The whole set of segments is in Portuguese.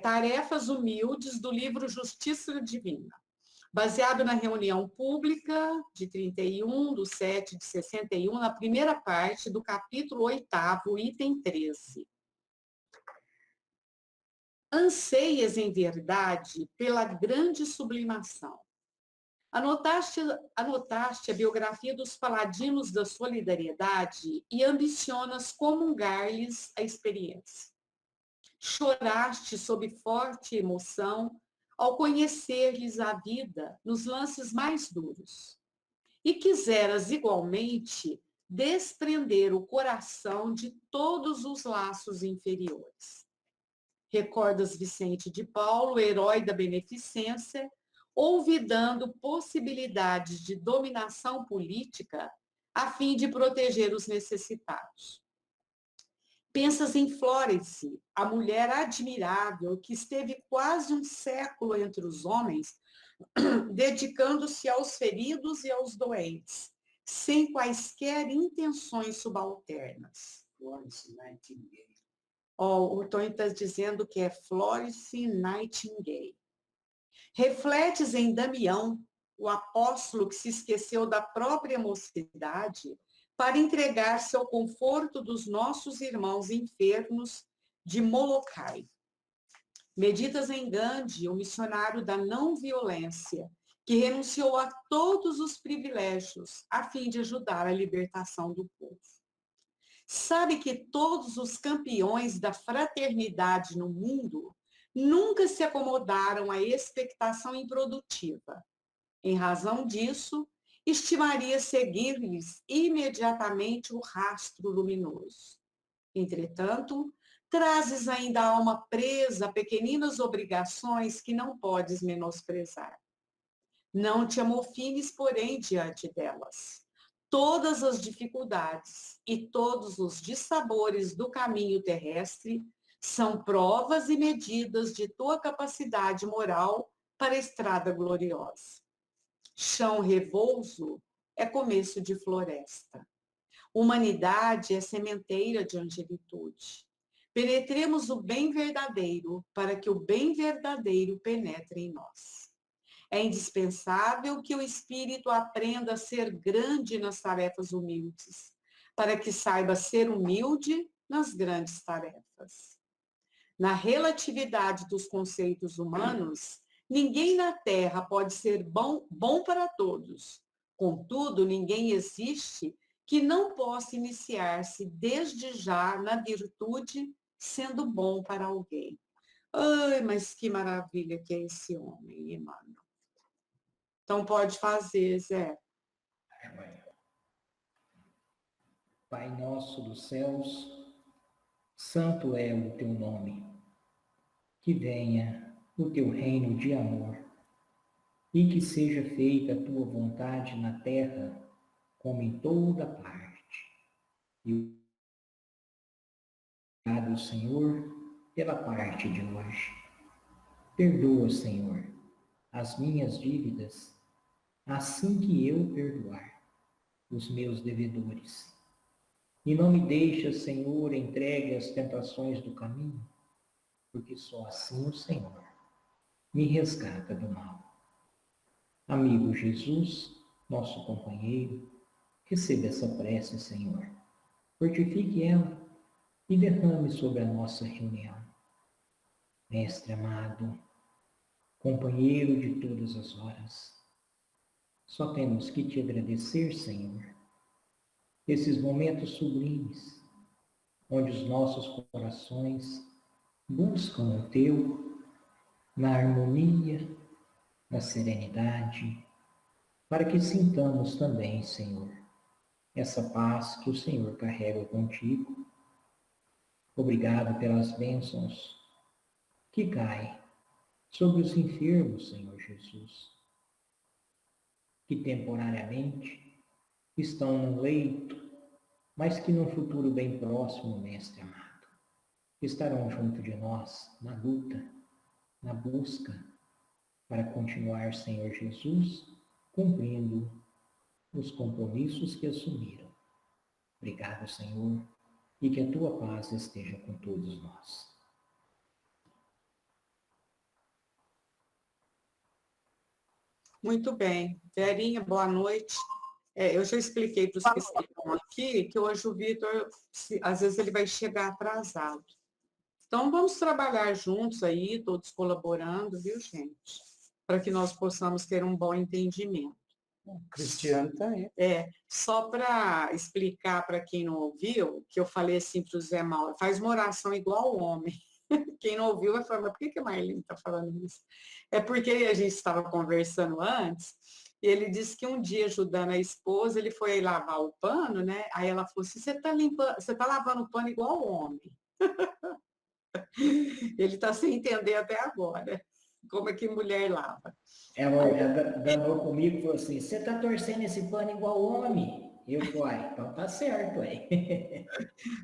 Tarefas Humildes, do livro Justiça Divina, baseado na reunião pública de 31/7/61, na primeira parte do capítulo 8º, item 13. Anseias em verdade pela grande sublimação. Anotaste a biografia dos paladinos da solidariedade e ambicionas comungar-lhes a experiência. Choraste sob forte emoção ao conhecer-lhes a vida nos lances mais duros. E quiseras igualmente desprender o coração de todos os laços inferiores. Recordas Vicente de Paulo, herói da beneficência, olvidando possibilidades de dominação política a fim de proteger os necessitados. Pensas em Flórence, a mulher admirável que esteve quase um século entre os homens, dedicando-se aos feridos e aos doentes, sem quaisquer intenções subalternas. Florence Nightingale. O Tony está dizendo que é Florence Nightingale. Refletes em Damião, o apóstolo que se esqueceu da própria mocidade para entregar-se ao conforto dos nossos irmãos enfermos de Molokai. Meditas em Gandhi, o missionário da não violência, que renunciou a todos os privilégios a fim de ajudar a libertação do povo. Sabe que todos os campeões da fraternidade no mundo nunca se acomodaram à expectação improdutiva. Em razão disso, estimaria seguir-lhes imediatamente o rastro luminoso. Entretanto, trazes ainda a alma presa a pequeninas obrigações que não podes menosprezar. Não te amofines, porém, diante delas. Todas as dificuldades e todos os dissabores do caminho terrestre são provas e medidas de tua capacidade moral para a estrada gloriosa. Chão revolso é começo de floresta. Humanidade é sementeira de angelitude. Penetremos o bem verdadeiro para que o bem verdadeiro penetre em nós. É indispensável que o espírito aprenda a ser grande nas tarefas humildes, para que saiba ser humilde nas grandes tarefas. Na relatividade dos conceitos humanos, ninguém na Terra pode ser bom para todos. Contudo, ninguém existe que não possa iniciar-se desde já na virtude, sendo bom para alguém. Ai, mas que maravilha que é esse homem, Emmanuel. Então pode fazer, Zé. Pai nosso dos céus, santo é o teu nome. Que venha o teu reino de amor e que seja feita a tua vontade na terra como em toda parte. E obrigado, Senhor, pela parte de hoje. Perdoa, Senhor, as minhas dívidas, assim que eu perdoar os meus devedores. E não me deixa, Senhor, entregue às tentações do caminho, porque só assim o Senhor me resgata do mal. Amigo Jesus, nosso companheiro, receba essa prece, Senhor. Fortifique ela e derrame sobre a nossa reunião. Mestre amado, companheiro de todas as horas, só temos que te agradecer, Senhor, esses momentos sublimes, onde os nossos corações buscam o teu na harmonia, na serenidade, para que sintamos também, Senhor, essa paz que o Senhor carrega contigo. Obrigado pelas bênçãos que caem sobre os enfermos, Senhor Jesus, que temporariamente estão no leito, mas que num futuro bem próximo, Mestre amado, estarão junto de nós na luta, na busca, para continuar, Senhor Jesus, cumprindo os compromissos que assumiram. Obrigado, Senhor, e que a tua paz esteja com todos nós. Muito bem. Verinha, boa noite. Eu já expliquei para os que estão aqui que hoje o Vitor, às vezes, ele vai chegar atrasado. Então, vamos trabalhar juntos aí, todos colaborando, viu, gente? Para que nós possamos ter um bom entendimento. O Cristiano está aí. Só para explicar para quem não ouviu, que eu falei assim para o Zé Mauro, faz uma oração igual o homem. Quem não ouviu vai falar, mas por que a Marlene está falando isso? É porque a gente estava conversando antes, e ele disse que um dia, ajudando a esposa, ele foi lavar o pano, né? Aí ela falou assim, você está lavando o pano igual o homem. Ele está sem entender até agora como é que mulher lava. Ela danou comigo e falou assim, você tá torcendo esse pano igual homem? Eu falei, então tá certo, aí.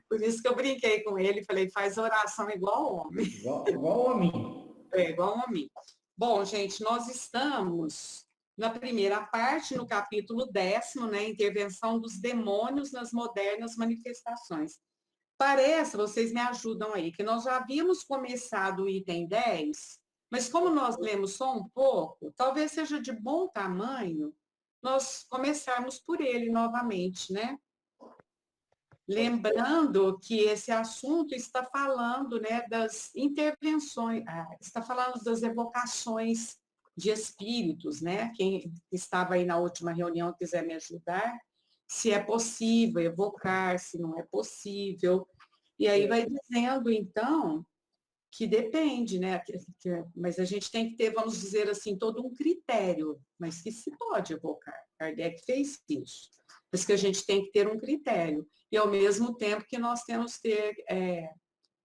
Por isso que eu brinquei com ele, falei, faz oração igual homem. Igual homem. Igual homem. Bom, gente, nós estamos na primeira parte, no capítulo 10º, né, intervenção dos demônios nas modernas manifestações. Parece, vocês me ajudam aí, que nós já havíamos começado o item 10, mas como nós lemos só um pouco, talvez seja de bom tamanho nós começarmos por ele novamente, né? Lembrando que esse assunto está falando, né, das intervenções, está falando das evocações de espíritos, né? Quem estava aí na última reunião quiser me ajudar, se é possível evocar, se não é possível. E aí vai dizendo, então, que depende, né? Mas a gente tem que ter, vamos dizer assim, todo um critério, mas que se pode evocar. Kardec fez isso. Mas que a gente tem que ter um critério. E ao mesmo tempo que nós temos que ter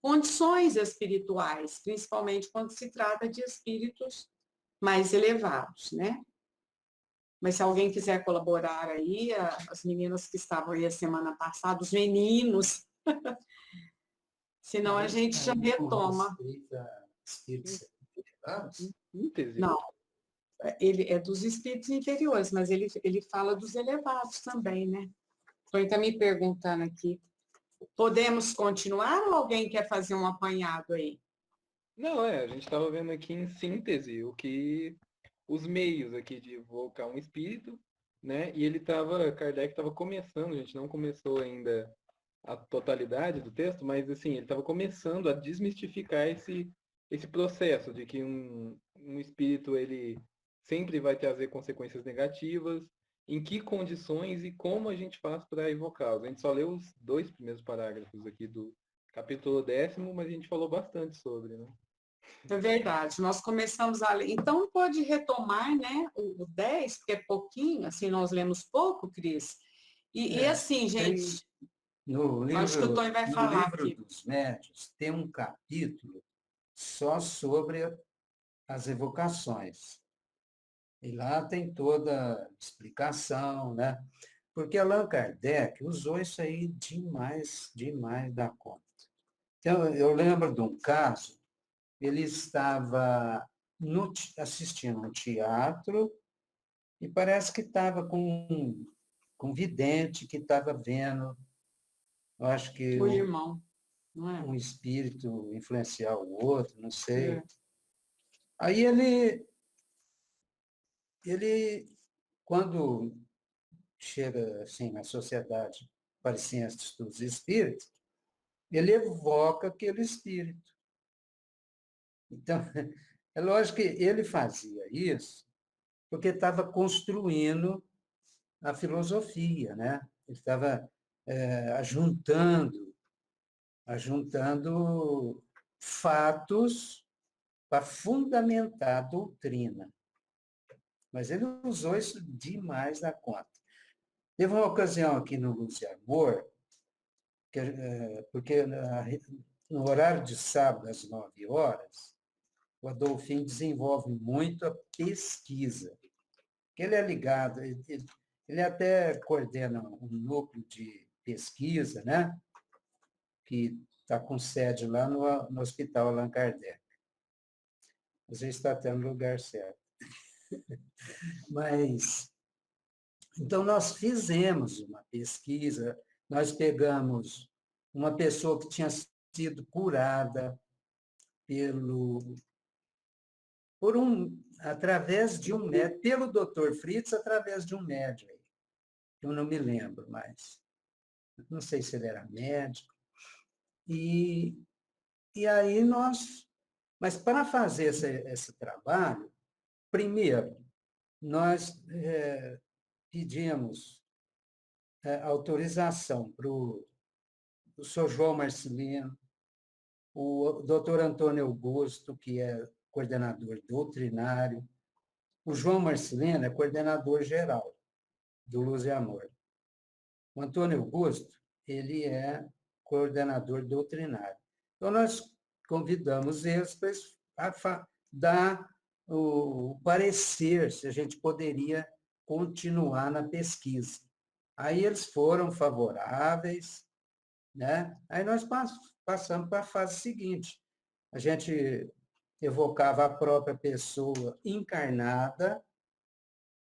condições espirituais, principalmente quando se trata de espíritos mais elevados, né? Mas se alguém quiser colaborar aí, as meninas que estavam aí a semana passada, os meninos, senão a gente já retoma. Não, ele é dos espíritos inferiores, mas ele fala dos elevados também, né? Então, ele está me perguntando aqui, podemos continuar ou alguém quer fazer um apanhado aí? Não, a gente estava vendo aqui em síntese os meios aqui de evocar um espírito, né? E Kardec estava começando, a gente não começou ainda a totalidade do texto, mas assim, ele estava começando a desmistificar esse processo de que um espírito ele sempre vai trazer consequências negativas, em que condições e como a gente faz para evocá-los. A gente só leu os 2 primeiros parágrafos aqui do capítulo 10º, mas a gente falou bastante sobre, né? É verdade, nós começamos a ler. Então, pode retomar, né, o 10, porque é pouquinho, assim, nós lemos pouco, Cris. E assim, gente, acho que o Tony vai falar livro aqui. dos médiuns tem um capítulo só sobre as evocações. E lá tem toda a explicação, né? Porque Allan Kardec usou isso aí demais da conta. Então, eu lembro de um caso, ele estava assistindo um teatro e parece que estava com um vidente que estava vendo, eu acho que O irmão, não é? um espírito influenciar o outro, não sei. É. Aí ele, quando chega assim na sociedade parecentes dos espíritos, ele evoca aquele espírito. Então, é lógico que ele fazia isso porque estava construindo a filosofia, né? Ele estava ajuntando fatos para fundamentar a doutrina. Mas ele usou isso demais da conta. Teve uma ocasião aqui no Luz e Amor, porque no horário de sábado, às 9 horas, o Adolfinho desenvolve muito a pesquisa. Ele é ligado, ele até coordena um núcleo de pesquisa, né? Que está com sede lá no Hospital Allan Kardec. Você está até no lugar certo. Mas, então, nós fizemos uma pesquisa, nós pegamos uma pessoa que tinha sido curada por um através de um médium, pelo Dr. Fritz, através de um médium. Eu não me lembro mais. Não sei se ele era médico. E aí nós... Mas para fazer esse trabalho, primeiro, nós pedimos autorização para o Sr. João Marcelino, o Dr. Antônio Augusto, que é coordenador doutrinário, o João Marcelino é coordenador geral do Luz e Amor. O Antônio Augusto, ele é coordenador doutrinário. Então, nós convidamos eles para dar o parecer se a gente poderia continuar na pesquisa. Aí eles foram favoráveis, né? Aí nós passamos para a fase seguinte. A gente evocava a própria pessoa encarnada,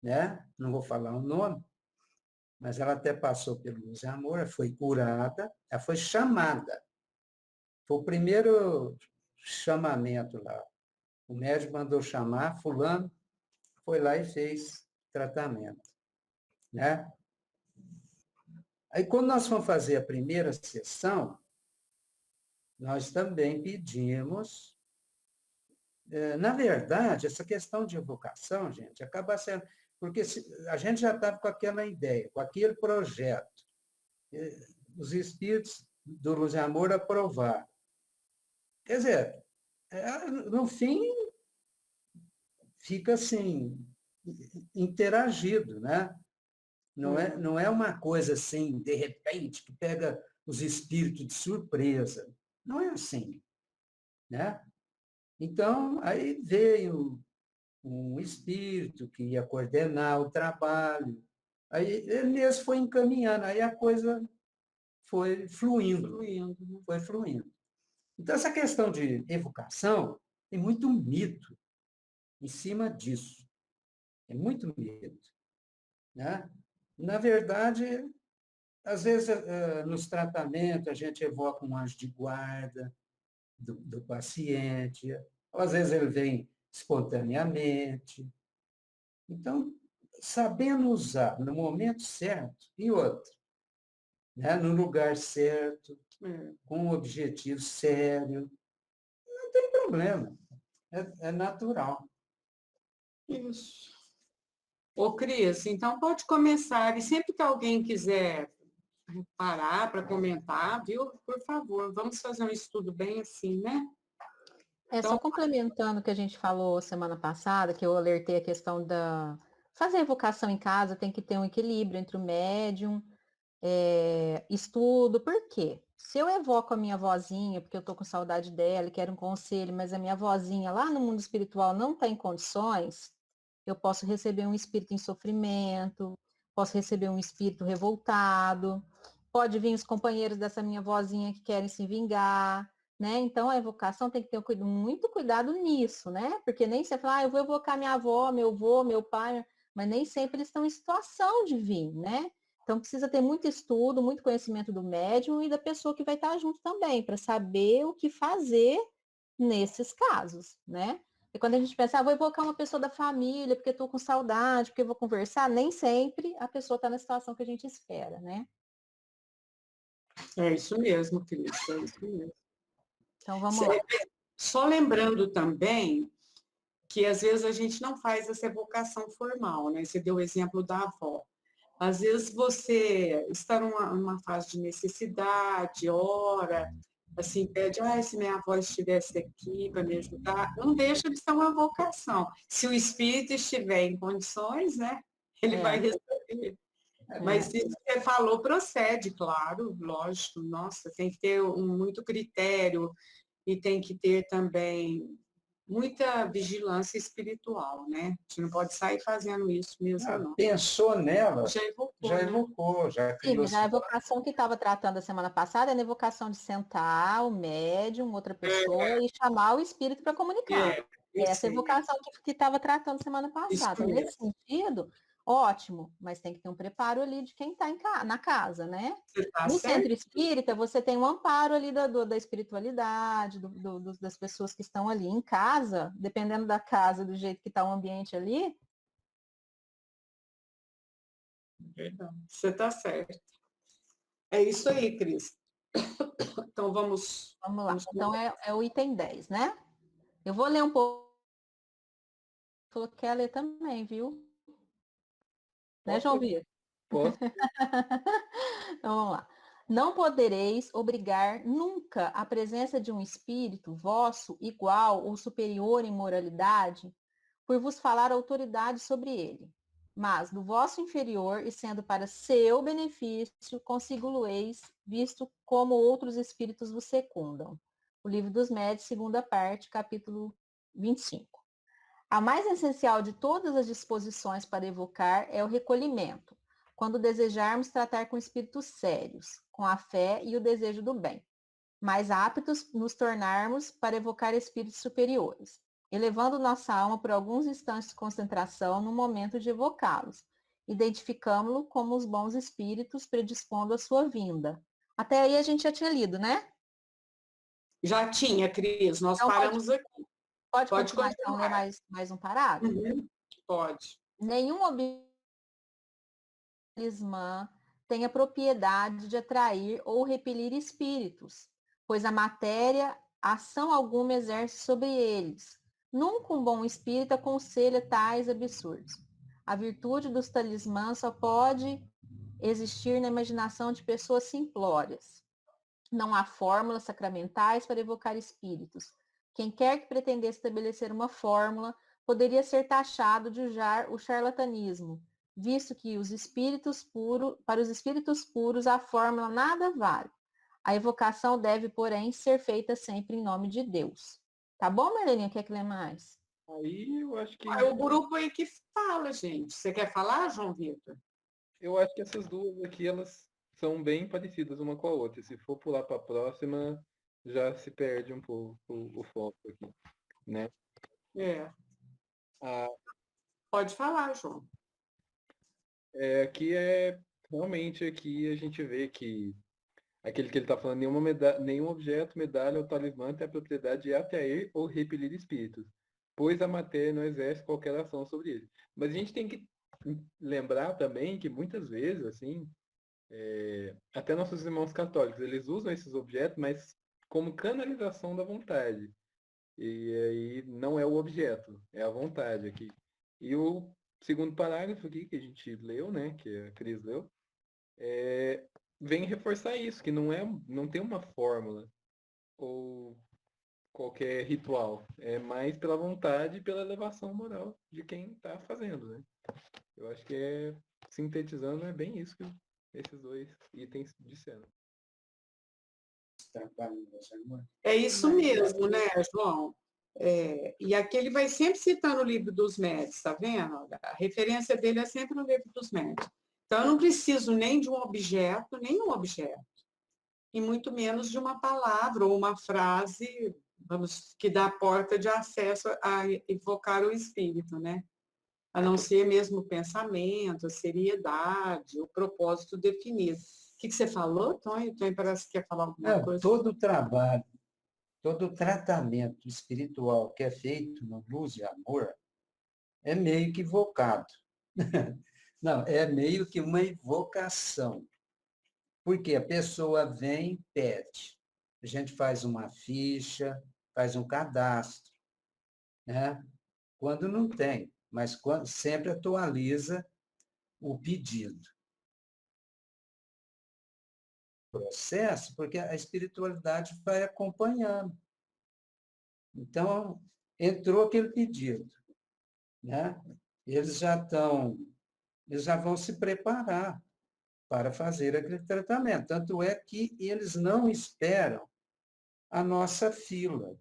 né? Não vou falar o nome, mas ela até passou pelo Luz e Amor, ela foi curada, ela foi chamada. Foi o primeiro chamamento lá. O médico mandou chamar, fulano, foi lá e fez tratamento, né? Aí, quando nós fomos fazer a primeira sessão, nós também pedimos... Na verdade, essa questão de evocação, gente, acaba sendo... Porque a gente já estava com aquela ideia, com aquele projeto. Os espíritos do Luz e Amor aprovaram. Quer dizer, no fim, fica assim, interagido, né? Não é uma coisa assim, de repente, que pega os espíritos de surpresa. Não é assim, né? Então, aí veio um espírito que ia coordenar o trabalho. Aí ele mesmo foi encaminhando, aí a coisa foi fluindo. Foi fluindo. Então, essa questão de evocação, tem muito mito em cima disso. É muito mito, né? Na verdade, às vezes, nos tratamentos, a gente evoca um anjo de guarda do paciente, ou às vezes ele vem espontaneamente. Então, sabendo usar no momento certo, e outro, né? No lugar certo, com um objetivo sério, não tem problema, é natural. Isso. Ô, Cris, então pode começar. E sempre que alguém quiser parar para comentar, viu? Por favor, vamos fazer um estudo bem assim, né? Só complementando o que a gente falou semana passada, que eu alertei a questão da... Fazer evocação em casa tem que ter um equilíbrio entre o médium, estudo. Por quê? Se eu evoco a minha vozinha, porque eu estou com saudade dela e quero um conselho, mas a minha vozinha lá no mundo espiritual não está em condições, eu posso receber um espírito em sofrimento, posso receber um espírito revoltado, pode vir os companheiros dessa minha vozinha que querem se vingar, né? Então a evocação tem que ter muito cuidado nisso, né? Porque nem você fala, eu vou evocar minha avó, meu avô, meu pai, mas nem sempre eles estão em situação de vir, né? Então precisa ter muito estudo, muito conhecimento do médium e da pessoa que vai estar junto também, para saber o que fazer nesses casos, né? E quando a gente pensa, vou evocar uma pessoa da família, porque estou com saudade, porque eu vou conversar, nem sempre a pessoa está na situação que a gente espera, né? É isso mesmo, Cris, é isso mesmo. Então vamos lá. Só lembrando também que às vezes a gente não faz essa evocação formal, né? Você deu o exemplo da avó. Às vezes você está numa fase de necessidade, ora, assim, pede, se minha avó estivesse aqui para me ajudar, não deixa de ser uma vocação. Se o espírito estiver em condições, né, ele vai receber. Mas isso que você falou procede, claro, lógico. Nossa, tem que ter muito critério e tem que ter também muita vigilância espiritual, né? A gente não pode sair fazendo isso mesmo, não. Pensou nela, Já evocou, já criou. Sim, já a evocação que estava tratando a semana passada é a evocação de sentar o médium, outra pessoa, e chamar o espírito para comunicar. Essa evocação que estava tratando semana passada. Nesse sentido, Ótimo, mas tem que ter um preparo ali de quem está na casa, né? Você está No certo? centro espírita, você tem um amparo ali da espiritualidade, das pessoas que estão ali em casa, dependendo da casa, do jeito que está o ambiente ali. Verdade. Você está certo. É isso aí, Cris. Então vamos. Vamos lá. Então é o item 10, né? Eu vou ler um pouco. Falou que quer ler também, viu? Né, João Vitor? Posso? Então vamos lá. Não podereis obrigar nunca a presença de um espírito vosso igual ou superior em moralidade, por vos falar autoridade sobre ele. Mas do vosso inferior, e sendo para seu benefício, consigo-lo-eis, visto como outros espíritos vos secundam. O Livro dos Médiuns, segunda parte, capítulo 25. A mais essencial de todas as disposições para evocar é o recolhimento, quando desejarmos tratar com espíritos sérios, com a fé e o desejo do bem, mais aptos nos tornarmos para evocar espíritos superiores, elevando nossa alma por alguns instantes de concentração no momento de evocá-los, identificamos-lo como os bons espíritos predispondo a sua vinda. Até aí a gente já tinha lido, né? Já tinha, Cris, nós Então, paramos aqui. Pode Pode continuar, então, ler continuar. mais um parágrafo? Pode. Nenhum talismã tem a propriedade de atrair ou repelir espíritos, pois a matéria ação alguma exerce sobre eles. Nunca um bom espírito aconselha tais absurdos. A virtude dos talismãs só pode existir na imaginação de pessoas simplórias. Não há fórmulas sacramentais para evocar espíritos. Quem quer que pretender estabelecer uma fórmula poderia ser taxado de usar o charlatanismo, visto que para os espíritos puros a fórmula nada vale. A evocação deve, porém, ser feita sempre em nome de Deus. Tá bom, Marleninha? Quer que lê mais? Aí eu acho que É o grupo aí que fala, gente. Você quer falar, João Vitor? essas duas aqui elas são bem parecidas uma com a outra. Se for pular para a próxima, já se perde um pouco o foco aqui, né? É. A, Pode falar, João. aqui realmente aqui a gente vê que aquele que ele está falando, nenhum objeto, medalha ou talismã tem a propriedade de atrair ou repelir espíritos, pois a matéria não exerce qualquer ação sobre ele. Mas a gente tem que lembrar também que muitas vezes, assim, até nossos irmãos católicos, eles usam esses objetos, mas como canalização da vontade. E aí não é o objeto, é a vontade aqui. E o segundo parágrafo aqui que a gente leu, né, que a Cris leu, vem reforçar isso, que não tem uma fórmula ou qualquer ritual. É mais pela vontade e pela elevação moral de quem está fazendo, né? Eu acho que sintetizando, é bem isso que esses dois itens disseram. É isso mesmo, né, João? E aqui ele vai sempre citando o Livro dos Médiuns, tá vendo? A referência dele é sempre no Livro dos Médiuns. Então, eu não preciso nem de um objeto, nenhum objeto, e muito menos de uma palavra ou uma frase, que dá a porta de acesso a evocar o espírito, né? A não ser mesmo o pensamento, a seriedade, o propósito definido. O que você falou, Tony? Tony parece que quer falar alguma coisa. Todo o trabalho, todo o tratamento espiritual que é feito no Luz e Amor é meio que invocado. Não, é meio que uma invocação. Porque a pessoa vem e pede. A gente faz uma ficha, faz um cadastro, né? Quando não tem, mas sempre atualiza o pedido. Processo, porque a espiritualidade vai acompanhando. Então, entrou aquele pedido, né? Eles já vão se preparar para fazer aquele tratamento. Tanto é que eles não esperam a nossa fila.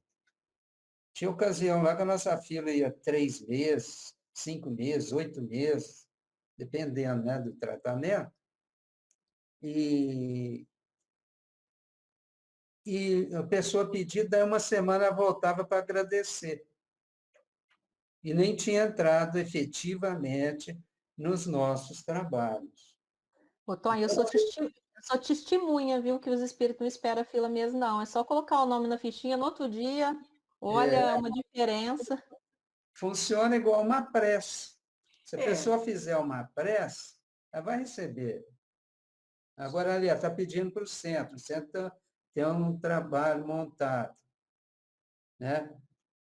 Tinha ocasião lá que a nossa fila ia 3 meses, 5 meses, 8 meses, dependendo, né, do tratamento. E a pessoa pedia, daí uma semana voltava para agradecer. E nem tinha entrado efetivamente nos nossos trabalhos. Ô, Tony, eu sou testemunha, viu, que os espíritos não esperam a fila mesmo, não. É só colocar o nome na fichinha no outro dia, olha, uma diferença. Funciona igual uma prece. Se a É. pessoa fizer uma prece, ela vai receber. Agora, ali, ela está pedindo para o centro tem um trabalho montado, né?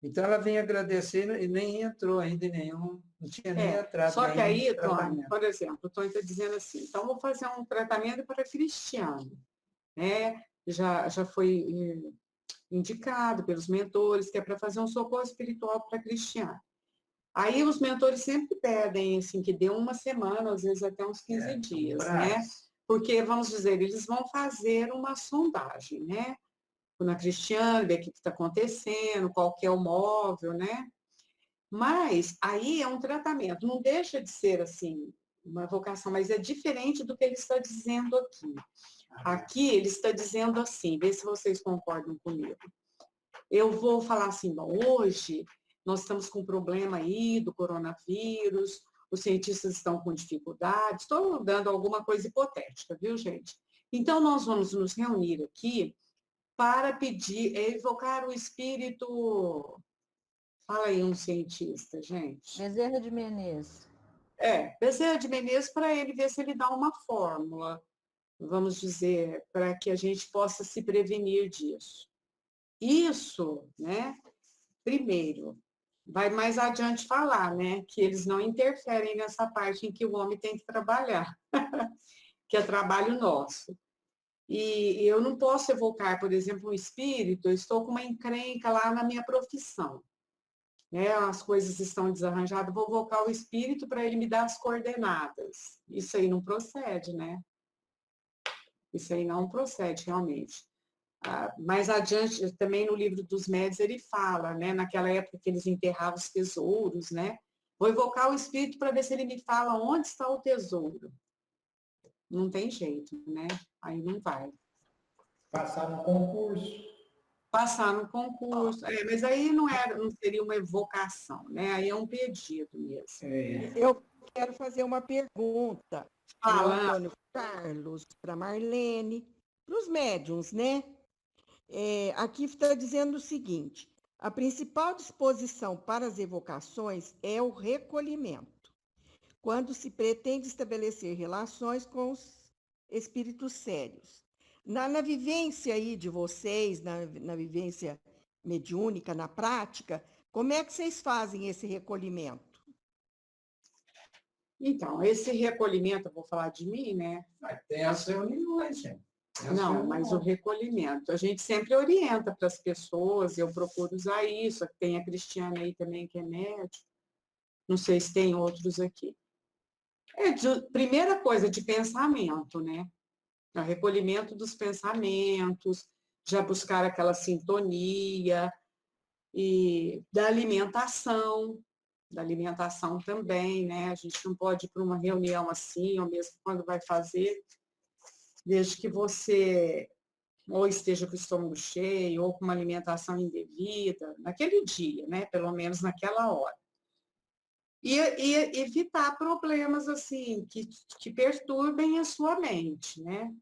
Então, ela vem agradecer e nem entrou ainda em nenhum, não tinha nem entrado Só que nenhum aí, Tony, tratamento. por exemplo, o Tony está dizendo assim, então vou fazer um tratamento para cristiano, né? Já foi indicado pelos mentores que é para fazer um socorro espiritual para cristiano. Aí os mentores sempre pedem, assim, que dê uma semana, às vezes até uns 15 dias, né? Porque, vamos dizer, eles vão fazer uma sondagem, né? Na Cristiane, ver o que está acontecendo, qual que é o móvel, né? Mas aí é um tratamento, não deixa de ser, assim, uma vocação, mas é diferente do que ele está dizendo aqui. Aqui ele está dizendo assim, vê se vocês concordam comigo. Eu vou falar assim, bom, hoje nós estamos com um problema aí do coronavírus, os cientistas estão com dificuldades, estou dando alguma coisa hipotética, viu, gente? Então, nós vamos nos reunir aqui para pedir, evocar o espírito... Fala aí um cientista, gente. Bezerra de Menezes. Bezerra de Menezes, para ele ver se ele dá uma fórmula, vamos dizer, para que a gente possa se prevenir disso. Isso, né? Primeiro, vai mais adiante falar, né? Que eles não interferem nessa parte em que o homem tem que trabalhar, que é trabalho nosso. E eu não posso evocar, por exemplo, um espírito, eu estou com uma encrenca lá na minha profissão, né? As coisas estão desarranjadas, vou evocar o espírito para ele me dar as coordenadas. Isso aí não procede, né? Isso aí não procede, realmente. Mais adiante, também no livro dos médios, ele fala, né? Naquela época que eles enterravam os tesouros, né? Vou evocar o espírito para ver se ele me fala onde está o tesouro. Não tem jeito, né? Aí não vai. Passar no concurso. Passar no concurso. Mas aí não seria uma evocação, né? Aí é um pedido mesmo. Eu quero fazer uma pergunta para o Fala. Antônio Carlos, para Marlene, para os médiuns, né? Aqui está dizendo o seguinte: a principal disposição para as evocações é o recolhimento, quando se pretende estabelecer relações com os espíritos sérios. Na vivência aí de vocês, na vivência mediúnica, na prática, como é que vocês fazem esse recolhimento? Então, esse recolhimento, eu vou falar de mim, né? Tem as reuniões, gente. Não, mas o recolhimento, a gente sempre orienta para as pessoas, eu procuro usar isso, tem a Cristiane aí também que é médica, não sei se tem outros aqui. Primeira coisa, de pensamento, né? O recolhimento dos pensamentos, já buscar aquela sintonia, e da alimentação também, né? A gente não pode ir para uma reunião assim, ou mesmo quando vai fazer, desde que você ou esteja com o estômago cheio, ou com uma alimentação indevida, naquele dia, né? Pelo menos naquela hora. E evitar problemas assim, que perturbem a sua mente, né?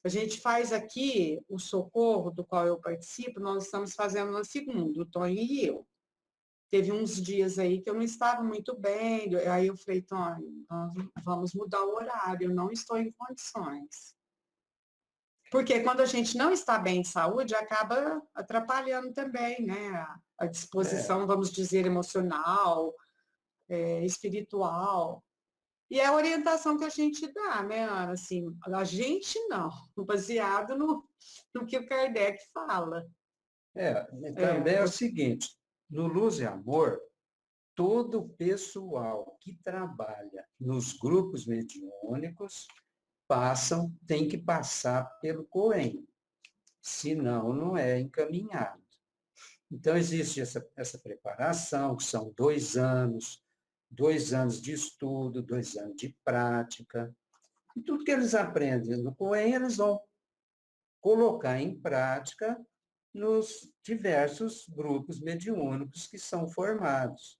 A gente faz aqui o socorro do qual eu participo, nós estamos fazendo na segunda, o Tony e eu. Teve uns dias aí que eu não estava muito bem, aí eu falei, Tony, nós vamos mudar o horário, eu não estou em condições. Porque quando a gente não está bem de saúde, acaba atrapalhando também, né? A disposição, vamos dizer, emocional, espiritual. E é a orientação que a gente dá, né, Ana? Assim, a gente não, baseado no que o Kardec fala. Também é o seguinte, no Luz e Amor, todo o pessoal que trabalha nos grupos mediúnicos tem que passar pelo COEM, senão não é encaminhado. Então, existe essa preparação, que são 2 anos de estudo, 2 anos de prática, e tudo que eles aprendem no COEM, eles vão colocar em prática nos diversos grupos mediúnicos que são formados.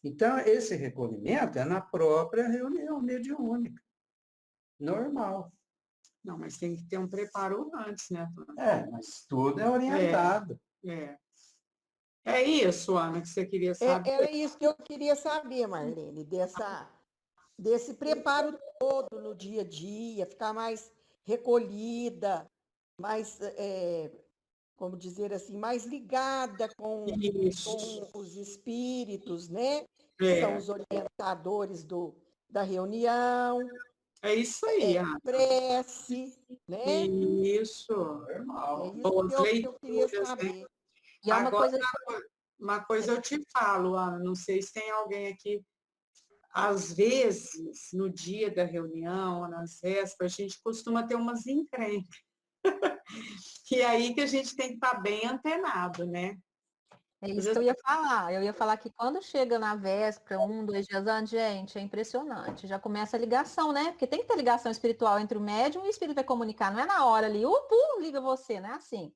Então, esse recolhimento é na própria reunião mediúnica. Normal. Não, mas tem que ter um preparo antes, né, Ana? Mas tudo é orientado. É isso, Ana, que você queria saber. Era isso que eu queria saber, Marlene, desse preparo todo no dia a dia, ficar mais recolhida, mais, como dizer assim, mais ligada com Isso. os espíritos, né? Que são os orientadores da reunião, É isso aí, Ana. prece, né? Isso. Normal. É isso Boas que eu queria leituras, né? saber. E é uma Agora, coisa. uma coisa eu te falo, Ana, não sei se tem alguém aqui, às vezes, no dia da reunião, nas vésperas, a gente costuma ter umas encrencas. E é aí que a gente tem que estar bem antenado, né? É isso que eu ia falar. Eu ia falar que quando chega na véspera, 1, 2 dias antes, gente, é impressionante. Já começa a ligação, né? Porque tem que ter ligação espiritual entre o médium e o espírito vai comunicar. Não é na hora ali, liga você, não é assim.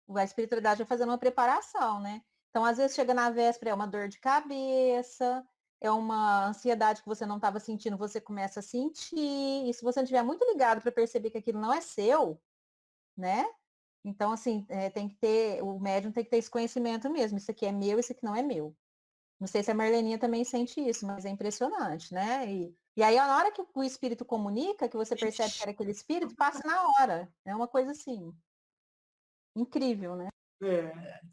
A espiritualidade vai fazendo uma preparação, né? Então, às vezes, chega na véspera, é uma dor de cabeça, é uma ansiedade que você não estava sentindo, você começa a sentir. E se você não estiver muito ligado para perceber que aquilo não é seu, né? Então, assim, tem que ter, o médium tem que ter esse conhecimento mesmo. Isso aqui é meu, isso aqui não é meu. Não sei se a Marleninha também sente isso, mas é impressionante, né? E aí, na hora que o espírito comunica, que você percebe que era aquele espírito, passa na hora. É uma coisa assim, incrível, né?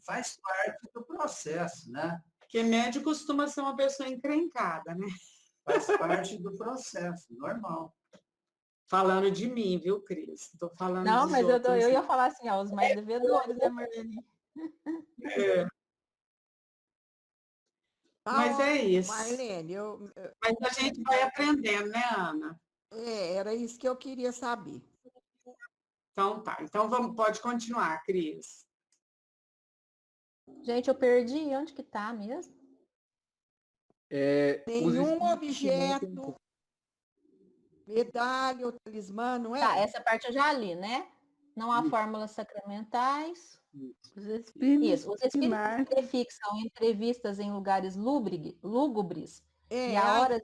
Faz parte do processo, né? Porque médico costuma ser uma pessoa encrencada, né? Faz parte do processo, normal. Falando de mim, viu, Cris? Estou falando Não, dos mas outros. eu ia falar assim, ó, os mais devedores, né, Marlene? Mas é isso. Marlene, Mas a gente vai aprendendo, né, Ana? era isso que eu queria saber. Então tá. Então pode continuar, Cris. Gente, eu perdi. Onde que tá mesmo? Nenhum objeto, medalha ou talismã, não é? Tá, essa parte eu já li, né? Não há fórmulas sacramentais. Os espíritos Isso, os espíritos que se prefixam entrevistas em lugares lúgubres e a horas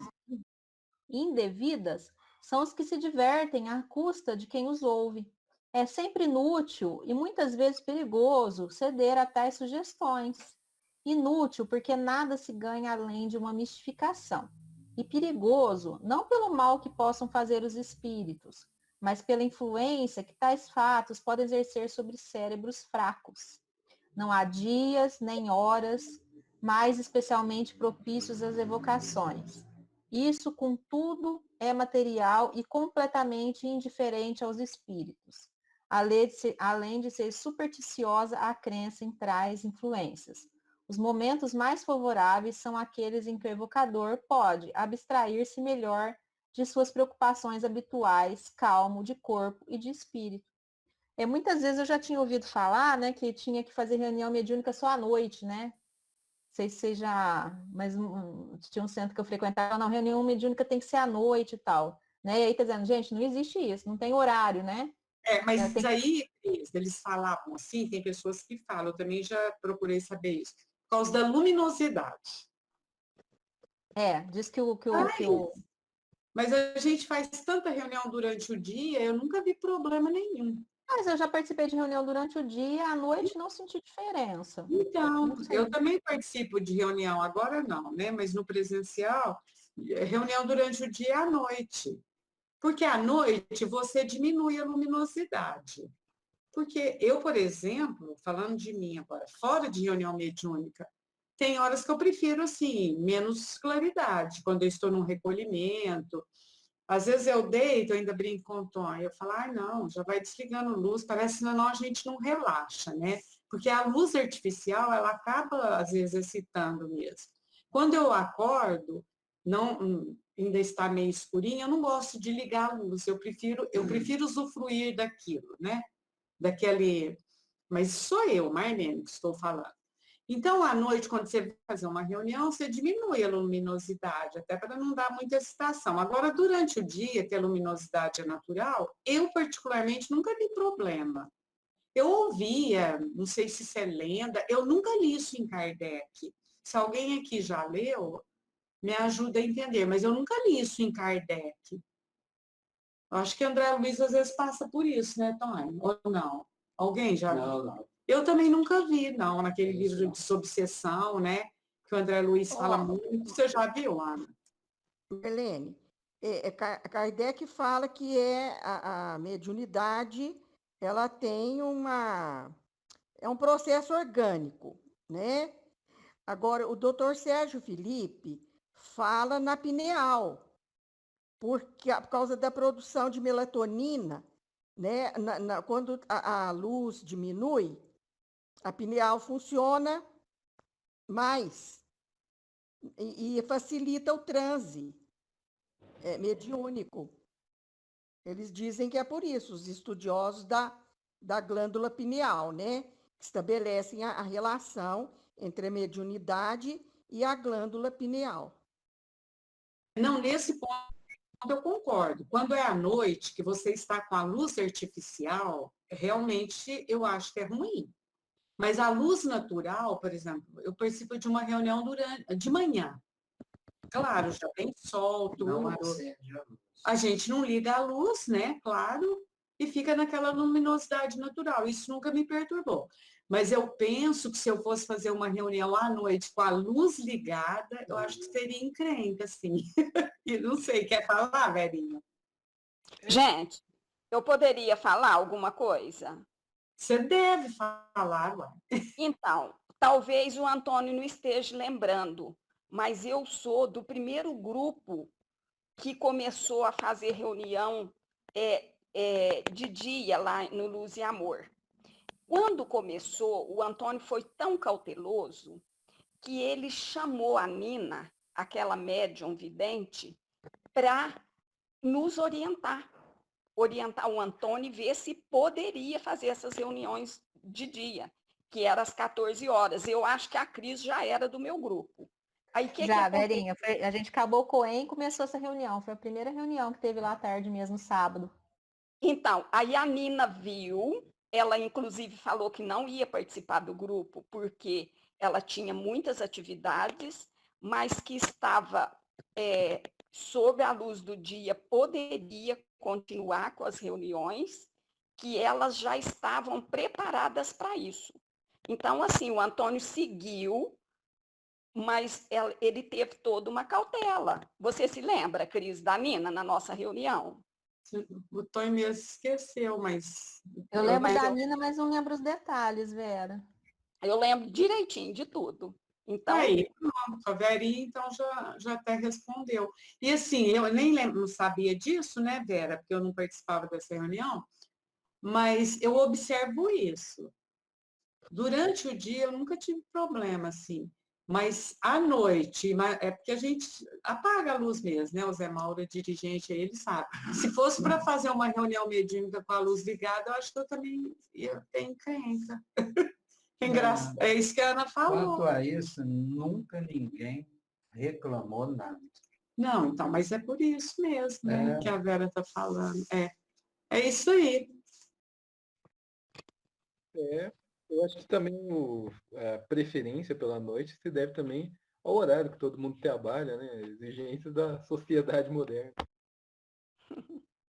indevidas são os que se divertem à custa de quem os ouve. É sempre inútil e muitas vezes perigoso ceder a tais sugestões. Inútil porque nada se ganha além de uma mistificação. E perigoso não pelo mal que possam fazer os espíritos, mas pela influência que tais fatos podem exercer sobre cérebros fracos. Não há dias nem horas mais especialmente propícios às evocações. Isso, contudo, é material e completamente indiferente aos espíritos, além de ser supersticiosa a crença em tais influências. Os momentos mais favoráveis são aqueles em que o evocador pode abstrair-se melhor de suas preocupações habituais, calmo de corpo e de espírito. Muitas vezes eu já tinha ouvido falar, né, que tinha que fazer reunião mediúnica só à noite, né? Não sei se já, mas tinha um centro que eu frequentava, não, reunião mediúnica tem que ser à noite e tal, né? E aí tá dizendo, gente, não existe isso, não tem horário, né? Mas aí, Cris, eles falavam assim, tem pessoas que falam, eu também já procurei saber isso, por causa da luminosidade. Diz que Mas a gente faz tanta reunião durante o dia, eu nunca vi problema nenhum. Mas eu já participei de reunião durante o dia, à noite não senti diferença. Então, eu também participo de reunião, agora não, né? Mas no presencial, reunião durante o dia e à noite. Porque à noite você diminui a luminosidade. Porque eu, por exemplo, falando de mim agora, fora de reunião mediúnica, tem horas que eu prefiro, assim, menos claridade, quando eu estou num recolhimento. Às vezes eu deito, eu ainda brinco com o Tom, eu falo, não, já vai desligando luz, parece que senão a gente não relaxa, né? Porque a luz artificial, ela acaba, às vezes, excitando mesmo. Quando eu acordo, ainda está meio escurinho, eu não gosto de ligar a luz, eu prefiro usufruir daquilo, né? Mas sou eu, Marlene, que estou falando. Então, à noite, quando você vai fazer uma reunião, você diminui a luminosidade, até para não dar muita excitação. Agora, durante o dia, que a luminosidade é natural, eu, particularmente, nunca vi problema. Eu ouvia, não sei se isso é lenda, eu nunca li isso em Kardec. Se alguém aqui já leu, me ajuda a entender, mas eu nunca li isso em Kardec. Eu acho que André Luiz às vezes passa por isso, né, Tony? Ou não? Alguém já viu? Não, não. Eu também nunca vi, não, naquele Isso livro não. de Desobsessão, né? Que o André Luiz fala Ó, muito. Você já viu, Ana? Helene, Kardec fala que a mediunidade, ela tem é um processo orgânico, né? Agora, o doutor Sérgio Felipe fala na pineal, por causa da produção de melatonina, né? Quando a luz diminui, a pineal funciona mais e facilita o transe mediúnico. Eles dizem que é por isso, os estudiosos da glândula pineal, né? Que estabelecem a relação entre a mediunidade e a glândula pineal. Não, nesse ponto eu concordo. Quando é à noite, que você está com a luz artificial, realmente eu acho que é ruim. Mas a luz natural, por exemplo, eu participo de uma reunião de manhã. Claro, já tem sol, Não tudo. acende a luz. A gente não liga a luz, né? Claro, e fica naquela luminosidade natural. Isso nunca me perturbou. Mas eu penso que se eu fosse fazer uma reunião à noite com a luz ligada, eu acho que seria encrenca, assim. E não sei, quer falar, Verinha? Gente, eu poderia falar alguma coisa? Você deve falar, ué. Então, talvez o Antônio não esteja lembrando, mas eu sou do primeiro grupo que começou a fazer reunião de dia lá no Luz e Amor. Quando começou, o Antônio foi tão cauteloso que ele chamou a Nina, aquela médium vidente, para nos orientar o Antônio e ver se poderia fazer essas reuniões de dia, que era às 14 horas. Eu acho que a Cris já era do meu grupo. Aí, que Já, aconteceu? Verinha, a gente acabou o Coen e começou essa reunião. Foi a primeira reunião que teve lá à tarde mesmo, sábado. Então, aí a Nina viu, ela inclusive falou que não ia participar do grupo porque ela tinha muitas atividades, mas que estava sob a luz do dia, poderia continuar com as reuniões, que elas já estavam preparadas para isso. Então, assim, o Antônio seguiu, mas ele teve toda uma cautela. Você se lembra, Cris, da Nina, na nossa reunião? O Tony mesmo esqueceu, mas... Eu lembro da Nina, mas não lembro os detalhes, Vera. Eu lembro direitinho de tudo. Então, Aí, pronto, a Verinha, então, já até respondeu. E assim, eu nem lembro, não sabia disso, né, Vera, porque eu não participava dessa reunião, mas eu observo isso. Durante o dia, eu nunca tive problema, assim, mas à noite, é porque a gente apaga a luz mesmo, né? O Zé Mauro, dirigente, aí, ele sabe. Se fosse para fazer uma reunião mediúnica com a luz ligada, eu acho que eu também ia ter encrenca. É isso que a Ana falou. Quanto a isso, nunca ninguém reclamou nada. Não, então, mas é por isso mesmo, né, que a Vera está falando. É isso aí. Eu acho que também a preferência pela noite se deve também ao horário que todo mundo trabalha, né? Exigências da sociedade moderna.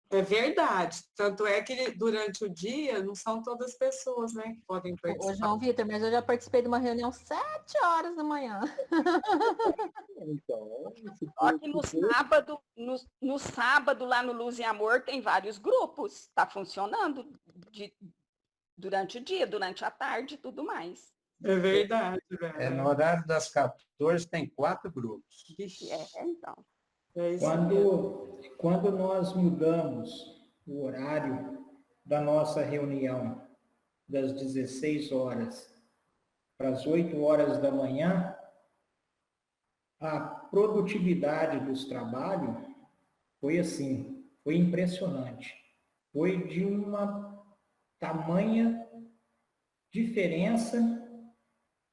É verdade. Tanto é que durante o dia não são todas as pessoas, né, que podem Ô, participar. João Vitor, mas eu já participei de uma reunião 7 horas da manhã. Então, só que no sábado, lá no Luz e Amor, tem vários grupos. Está funcionando durante o dia, durante a tarde e tudo mais. É verdade, Vera. No horário das 14 tem 4 grupos. Então. É isso mesmo. Quando nós mudamos o horário da nossa reunião das 16 horas para as 8 horas da manhã, a produtividade dos trabalhos foi assim, foi impressionante. Foi de uma tamanha diferença,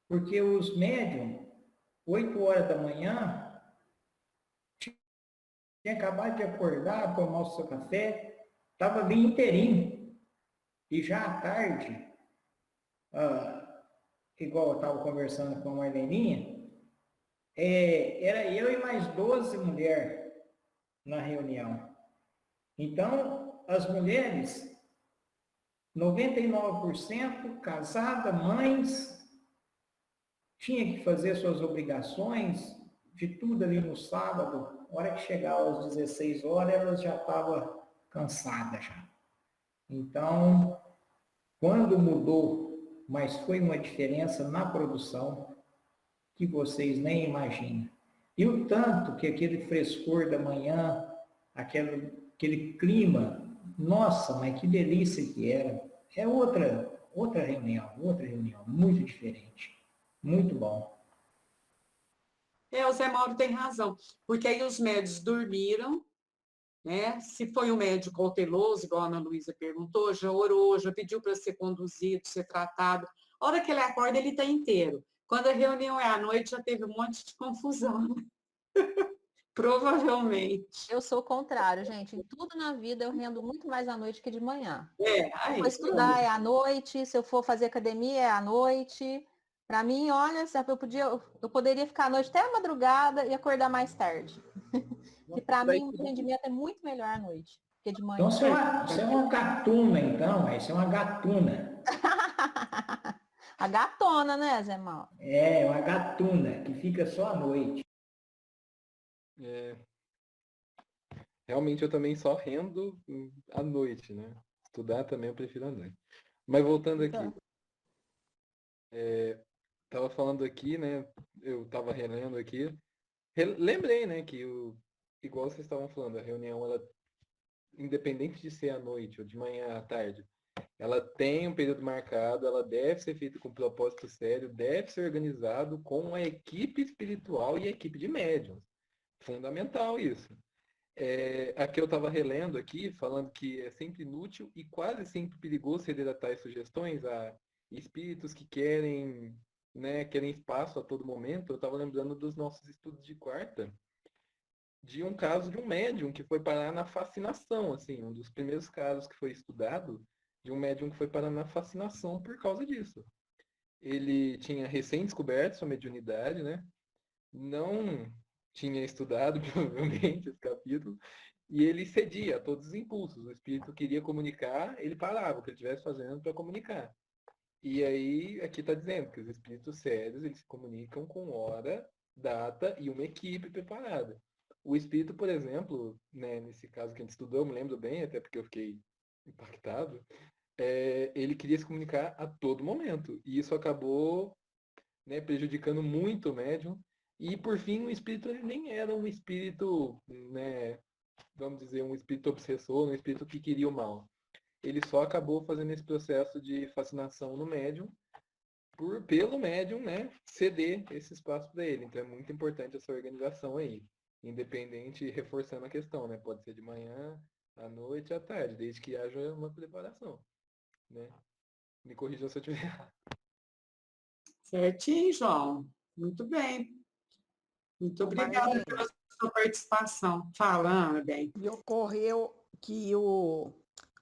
porque os médiums, 8 horas da manhã, tinha acabado de acordar, tomar o seu café, estava bem inteirinho. E já à tarde, igual eu estava conversando com a Marleninha, era eu e mais 12 mulheres na reunião. Então, as mulheres, 99% casadas, mães, tinha que fazer suas obrigações, de tudo ali no sábado. A hora que chegava às 16 horas, elas já estavam cansadas já. Então, quando mudou, mas foi uma diferença na produção que vocês nem imaginam. E o tanto que aquele frescor da manhã, aquele clima, nossa, mas que delícia que era. É outra reunião, muito diferente. Muito bom. O Zé Mauro tem razão, porque aí os médios dormiram, né? Se foi um médico cauteloso, igual a Ana Luísa perguntou, já orou, já pediu para ser conduzido, ser tratado. A hora que ele acorda, ele está inteiro. Quando a reunião é à noite, já teve um monte de confusão. Provavelmente. Eu sou o contrário, gente. Em tudo na vida eu rendo muito mais à noite que de manhã. Aí, Se eu for estudar é à noite, se eu for fazer academia é à noite. Para mim, olha, eu poderia ficar à noite até a madrugada e acordar mais tarde. E para mim o rendimento é muito melhor à noite que de manhã. Então você é uma gatuna, então, você é uma gatuna. A gatona, né, Zé Mauro? É, uma gatuna, que fica só à noite. Realmente eu também só rendo à noite, né? Estudar também eu prefiro à noite. Mas voltando aqui. Tava falando aqui, né? Eu tava relendo aqui. Lembrei, né, que igual vocês estavam falando, a reunião, ela, independente de ser à noite ou de manhã à tarde, ela tem um período marcado, ela deve ser feita com propósito sério, deve ser organizado com a equipe espiritual e a equipe de médiuns. Fundamental isso. Aqui eu estava relendo aqui, falando que é sempre inútil e quase sempre perigoso ceder a tais sugestões a espíritos que querem, né, querem espaço a todo momento. Eu estava lembrando dos nossos estudos de quarta, de um caso de um médium que foi parar na fascinação, assim, um dos primeiros casos que foi estudado, de um médium que foi parar na fascinação por causa disso. Ele tinha recém-descoberto sua mediunidade, né? Não tinha estudado, provavelmente, esse capítulo, e ele cedia a todos os impulsos. O espírito queria comunicar, ele parava o que ele estivesse fazendo para comunicar. E aí, aqui está dizendo que os espíritos sérios, eles se comunicam com hora, data e uma equipe preparada. O espírito, por exemplo, né, nesse caso que a gente estudou, eu me lembro bem, até porque eu fiquei impactado, ele queria se comunicar a todo momento. E isso acabou, né, prejudicando muito o médium. E, por fim, o espírito ele nem era um espírito, né, vamos dizer, um espírito obsessor, um espírito que queria o mal. Ele só acabou fazendo esse processo de fascinação no médium, pelo médium, né, ceder esse espaço para ele. Então é muito importante essa organização aí, independente, reforçando a questão, né, pode ser de manhã, à noite, à tarde, desde que haja uma preparação, né. Me corrijam se eu estiver errado. Certinho, João. Muito bem. Muito obrigada pela sua participação. Fala, Ana, bem. Me ocorreu que o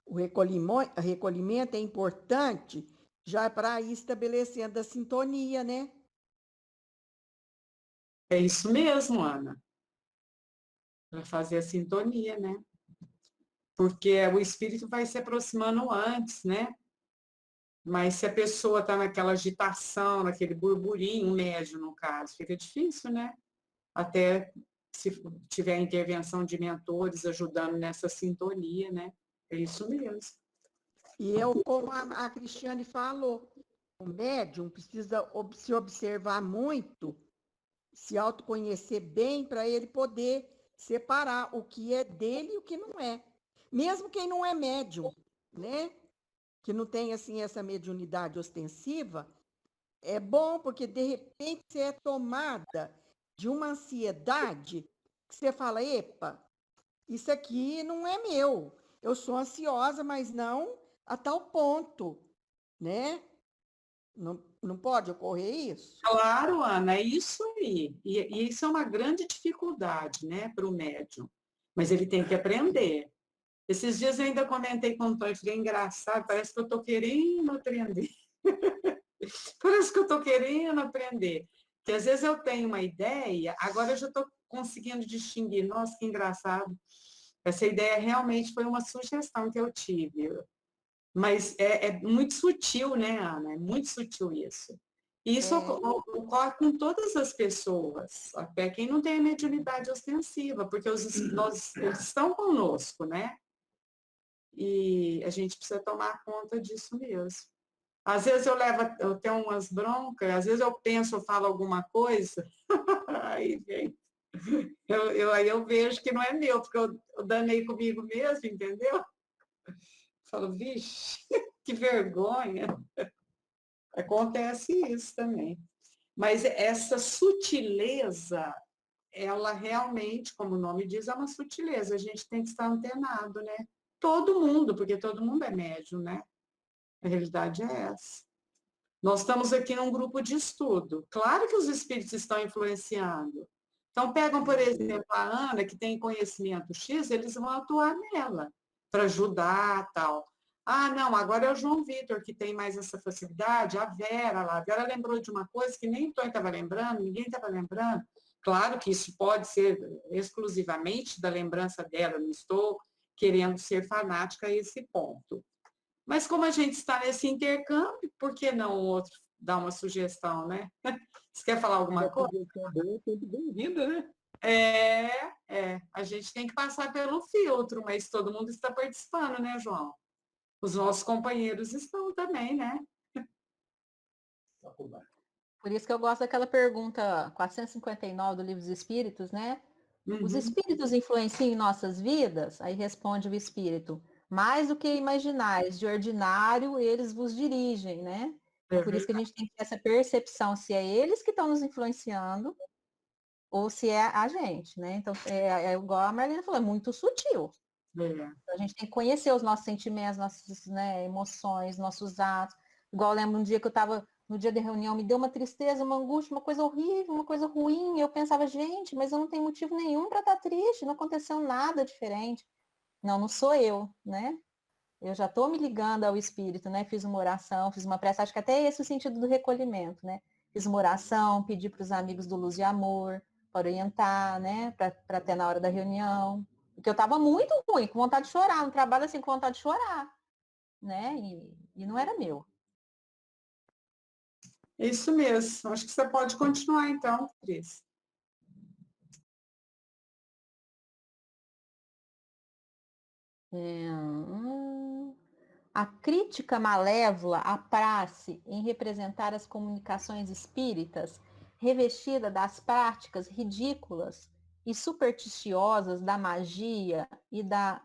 recolhimento é importante já para ir estabelecendo a sintonia, né? É isso mesmo, Ana. Para fazer a sintonia, né? Porque o espírito vai se aproximando antes, né? Mas se a pessoa está naquela agitação, naquele burburinho, um médium, no caso, fica difícil, né? Até se tiver intervenção de mentores ajudando nessa sintonia, né? É isso mesmo. E como a Cristiane falou, o médium precisa se observar muito, se autoconhecer bem, para ele poder separar o que é dele e o que não é. Mesmo quem não é médium, né? Que não tem, assim, essa mediunidade ostensiva, é bom, porque, de repente, você é tomada de uma ansiedade que você fala, epa, isso aqui não é meu. Eu sou ansiosa, mas não a tal ponto, né? Não pode ocorrer isso? Claro, Ana, é isso aí. E isso é uma grande dificuldade, né, para o médium. Mas ele tem que aprender. Esses dias eu ainda comentei com o Antônio, falei, engraçado, parece que eu estou querendo aprender. Parece que eu estou querendo aprender. Porque às vezes eu tenho uma ideia, agora eu já estou conseguindo distinguir. Nossa, que engraçado. Essa ideia realmente foi uma sugestão que eu tive. Mas é muito sutil, né, Ana? É muito sutil isso. E isso ocorre com todas as pessoas, até quem não tem a mediunidade ostensiva, porque eles estão conosco, né? E a gente precisa tomar conta disso mesmo. Às vezes eu tenho umas broncas, às vezes eu penso, eu falo alguma coisa, aí, gente, aí eu vejo que não é meu, porque eu danei comigo mesmo, entendeu? Falo, vixe, que vergonha. Acontece isso também. Mas essa sutileza, ela realmente, como o nome diz, é uma sutileza. A gente tem que estar antenado, né? Todo mundo, porque todo mundo é médium, né? A realidade é essa. Nós estamos aqui num grupo de estudo. Claro que os espíritos estão influenciando. Então, pegam, por exemplo, a Ana, que tem conhecimento X, eles vão atuar nela, para ajudar, tal. Ah, não, agora é o João Vitor que tem mais essa facilidade, a Vera lá. A Vera lembrou de uma coisa que nem Tony estava lembrando, ninguém estava lembrando. Claro que isso pode ser exclusivamente da lembrança dela, não estou querendo ser fanática a esse ponto. Mas como a gente está nesse intercâmbio, por que não o outro dar uma sugestão, né? Você quer falar alguma coisa? Sugestão boa é sempre bem-vinda, né? A gente tem que passar pelo filtro, mas todo mundo está participando, né, João? Os nossos companheiros estão também, né? Por isso que eu gosto daquela pergunta 459 do Livro dos Espíritos, né? Os Uhum. espíritos influenciam em nossas vidas? Aí responde o espírito. Mais do que imaginais, de ordinário eles vos dirigem, né? Então, por isso que a gente tem que ter essa percepção se é eles que estão nos influenciando ou se é a gente, né? Então, é igual a Marlene falou, é muito sutil. A gente tem que conhecer os nossos sentimentos, nossas, né, emoções, nossos atos. Igual eu lembro um dia que eu estava no dia da reunião, me deu uma tristeza, uma angústia, uma coisa horrível, uma coisa ruim. E eu pensava, gente, mas eu não tenho motivo nenhum para estar triste, não aconteceu nada diferente. Não, não sou eu, né? Eu já estou me ligando ao espírito, né? Fiz uma oração, fiz uma prece, acho que até esse é o sentido do recolhimento, né? Fiz uma oração, pedi para os amigos do Luz e Amor para orientar, né? Para ter na hora da reunião. Porque eu estava muito ruim, com vontade de chorar, no trabalho assim, com vontade de chorar, né? E não era meu. Isso mesmo. Acho que você pode continuar, então, Cris. A crítica malévola apraz-se em representar as comunicações espíritas revestida das práticas ridículas e supersticiosas da magia e da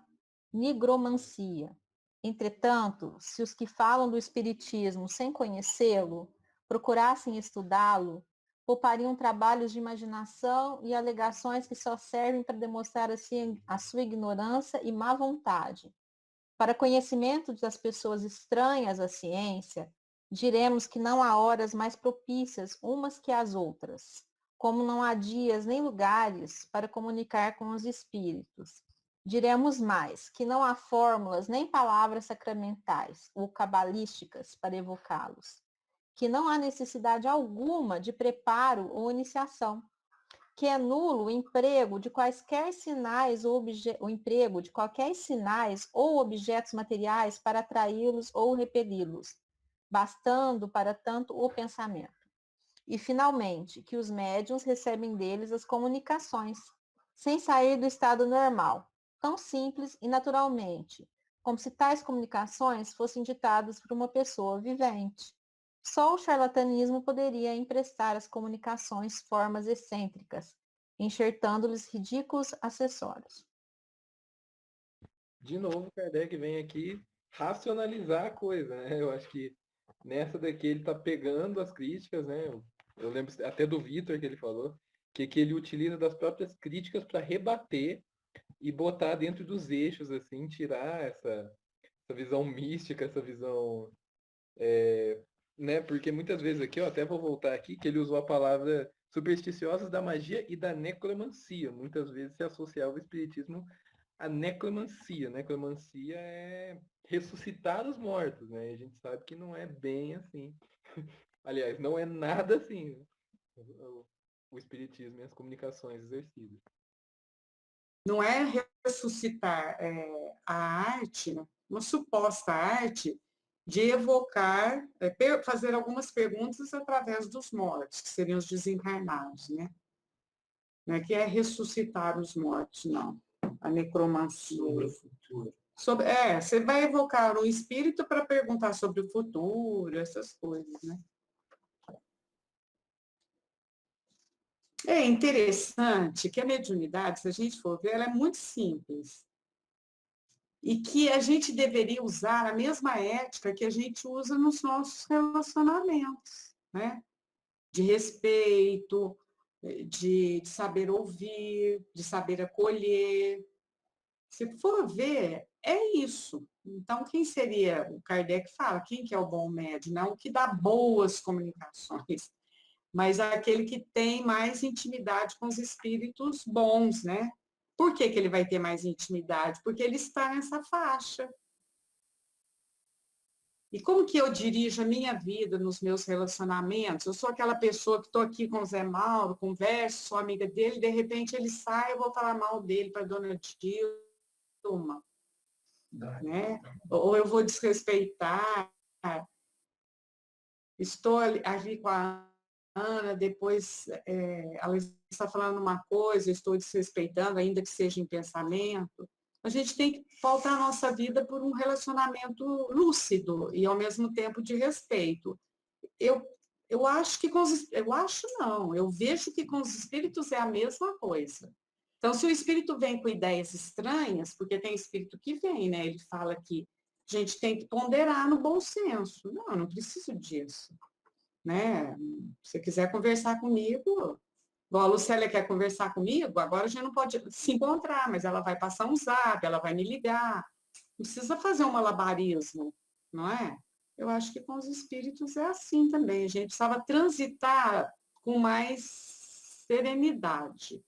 nigromancia. Entretanto, se os que falam do espiritismo sem conhecê-lo procurassem estudá-lo, poupariam trabalhos de imaginação e alegações que só servem para demonstrar assim a sua ignorância e má vontade. Para conhecimento das pessoas estranhas à ciência, diremos que não há horas mais propícias umas que as outras, como não há dias nem lugares para comunicar com os espíritos. Diremos mais, que não há fórmulas nem palavras sacramentais ou cabalísticas para evocá-los, que não há necessidade alguma de preparo ou iniciação, que é nulo o emprego de quaisquer sinais ou o emprego de qualquer sinais ou objetos materiais para atraí-los ou repeli-los, bastando para tanto o pensamento. E, finalmente, que os médiuns recebem deles as comunicações, sem sair do estado normal, tão simples e naturalmente, como se tais comunicações fossem ditadas por uma pessoa vivente. Só o charlatanismo poderia emprestar às comunicações formas excêntricas, enxertando-lhes ridículos acessórios. De novo, Kardec vem aqui racionalizar a coisa, né? Eu acho que nessa daqui ele está pegando as críticas, né? Eu lembro até do Vitor que ele falou, que ele utiliza das próprias críticas para rebater e botar dentro dos eixos, assim, tirar essa visão mística, essa visão né? Porque muitas vezes aqui, eu até vou voltar aqui, que ele usou a palavra supersticiosas da magia e da necromancia. Muitas vezes se associava o espiritismo à necromancia. Necromancia é ressuscitar os mortos, né? E a gente sabe que não é bem assim. Aliás, não é nada assim. o espiritismo e as comunicações exercidas. Não é ressuscitar a arte, uma suposta arte, de evocar, fazer algumas perguntas através dos mortos, que seriam os desencarnados, né? Não é que é ressuscitar os mortos, não. A necromancia. Sobre o futuro. Você vai evocar um espírito para perguntar sobre o futuro, essas coisas, né? É interessante que a mediunidade, se a gente for ver, ela é muito simples. E que a gente deveria usar a mesma ética que a gente usa nos nossos relacionamentos, né? De respeito, de saber ouvir, de saber acolher. Se for ver, é isso. Então, quem seria, o Kardec fala, quem que é o bom médium? Não o que dá boas comunicações, mas aquele que tem mais intimidade com os espíritos bons, né? Por que que ele vai ter mais intimidade? Porque ele está nessa faixa. E como que eu dirijo a minha vida nos meus relacionamentos? Eu sou aquela pessoa que estou aqui com o Zé Mauro, converso, sou amiga dele, de repente ele sai, eu vou falar mal dele para a dona Dilma, né? Ou eu vou desrespeitar. Estou ali com a Ana, depois ela está falando uma coisa, eu estou desrespeitando, ainda que seja em pensamento. A gente tem que pautar a nossa vida por um relacionamento lúcido e, ao mesmo tempo, de respeito. Eu acho que eu vejo que com os espíritos é a mesma coisa. Então, se o espírito vem com ideias estranhas, porque tem espírito que vem, né? Ele fala que a gente tem que ponderar no bom senso. Não, eu não preciso disso, né? Se você quiser conversar comigo, igual a Lucélia quer conversar comigo, agora a gente não pode se encontrar, mas ela vai passar um zap, ela vai me ligar. Não precisa fazer um malabarismo, não é? Eu acho que com os espíritos é assim também. A gente precisava transitar com mais serenidade.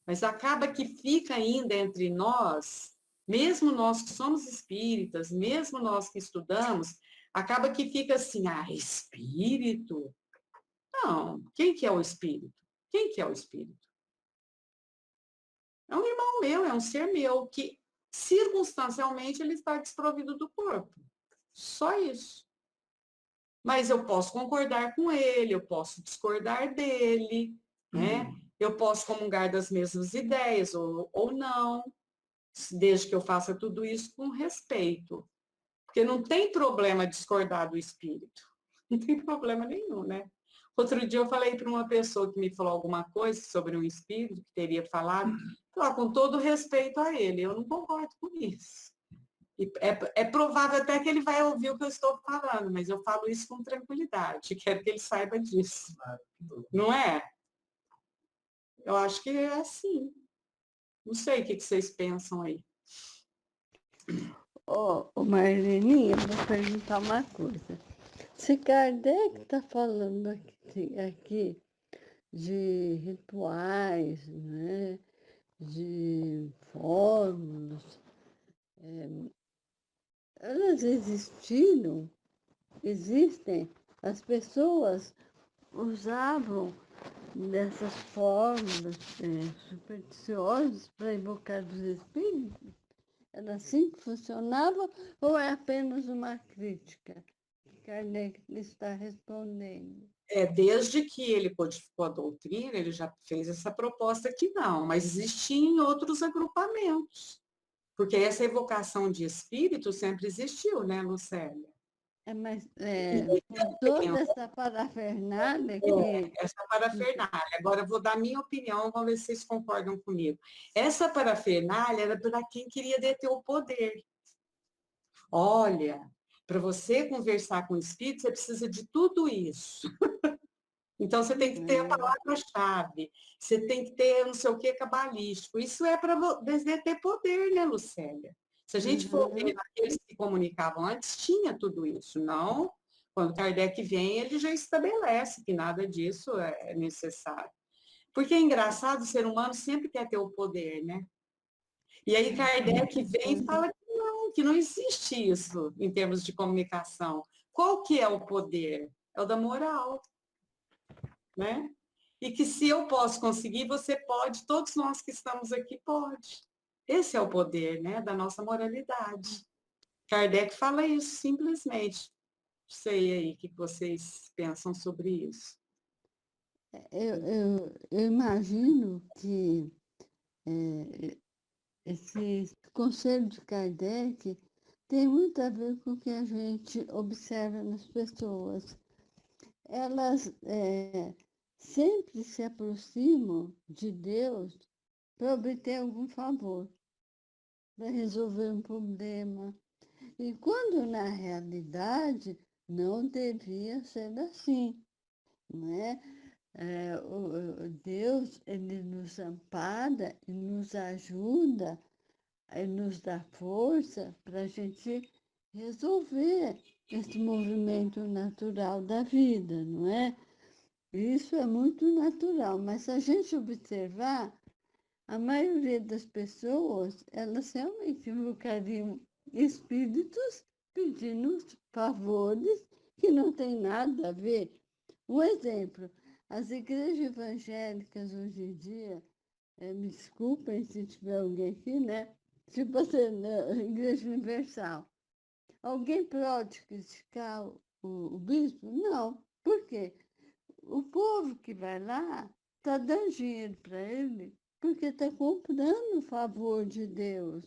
Mas acaba que fica ainda entre nós, mesmo nós que somos espíritas, mesmo nós que estudamos, acaba que fica assim, espírito? Não, quem que é o espírito? Quem que é o espírito? É um irmão meu, é um ser meu, que circunstancialmente ele está desprovido do corpo. Só isso. Mas eu posso concordar com ele, eu posso discordar dele, né? Eu posso comungar das mesmas ideias ou não, desde que eu faça tudo isso com respeito. Porque não tem problema discordar do espírito. Não tem problema nenhum, né? Outro dia eu falei para uma pessoa que me falou alguma coisa sobre um espírito que teria falado, com todo respeito a ele, eu não concordo com isso. E é provável até que ele vai ouvir o que eu estou falando, mas eu falo isso com tranquilidade, quero que ele saiba disso. Não é? Eu acho que é assim. Não sei o que vocês pensam aí. Marleninha, eu vou perguntar uma coisa. Se Kardec está falando aqui de rituais, né, de fórmulas, elas existem, as pessoas usavam dessas fórmulas supersticiosas para invocar os espíritos? Era assim que funcionava ou é apenas uma crítica que Kardec está respondendo? Desde que ele codificou a doutrina, ele já fez essa proposta que não, mas existiam outros agrupamentos. Porque essa evocação de espírito sempre existiu, né, Lucélia? Mas com toda essa parafernália que... Essa parafernália. Agora, eu vou dar a minha opinião, vamos ver se vocês concordam comigo. Essa parafernália era para quem queria deter o poder. Olha, para você conversar com o espírito, você precisa de tudo isso. Então, você tem que ter a palavra-chave, você tem que ter não sei o que cabalístico. Isso é para deter poder, né, Lucélia? Se a gente for ver aqueles que se comunicavam antes, tinha tudo isso. Não, quando Kardec vem, ele já estabelece que nada disso é necessário. Porque é engraçado, o ser humano sempre quer ter o poder, né? E aí Kardec vem e fala que não existe isso em termos de comunicação. Qual que é o poder? É o da moral, né? E que se eu posso conseguir, você pode, todos nós que estamos aqui pode. Esse é o poder, né, da nossa moralidade. Kardec fala isso simplesmente. Não sei aí o que vocês pensam sobre isso. Eu imagino que esse conselho de Kardec tem muito a ver com o que a gente observa nas pessoas. Elas sempre se aproximam de Deus para obter algum favor, para resolver um problema. E quando, na realidade, não devia ser assim, não é? Deus, ele nos ampara e nos ajuda, e nos dá força para a gente resolver esse movimento natural da vida, não é? Isso é muito natural, mas se a gente observar, a maioria das pessoas, elas realmente invocariam espíritos pedindo favores que não tem nada a ver. Um exemplo, as igrejas evangélicas hoje em dia, me desculpem se tiver alguém aqui, né? Tipo assim, a Igreja Universal. Alguém pode criticar o bispo? Não. Por quê? O povo que vai lá está dando dinheiro para ele porque está comprando o favor de Deus.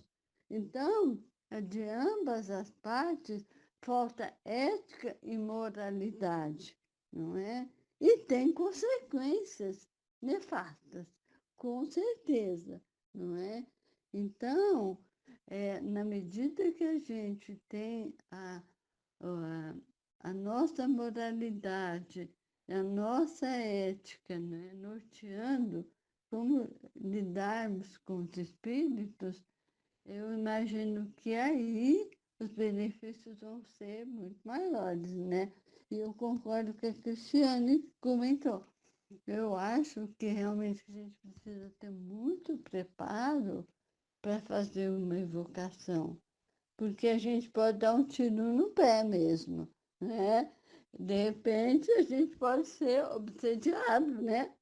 Então, de ambas as partes, falta ética e moralidade, não é? E tem consequências nefastas, com certeza, não é? Então, na medida que a gente tem a nossa moralidade, a nossa ética, né, norteando como lidarmos com os espíritos, eu imagino que aí os benefícios vão ser muito maiores, né? E eu concordo com a Cristiane comentou. Eu acho que realmente a gente precisa ter muito preparo para fazer uma evocação, porque a gente pode dar um tiro no pé mesmo, né? De repente, a gente pode ser obsediado, né?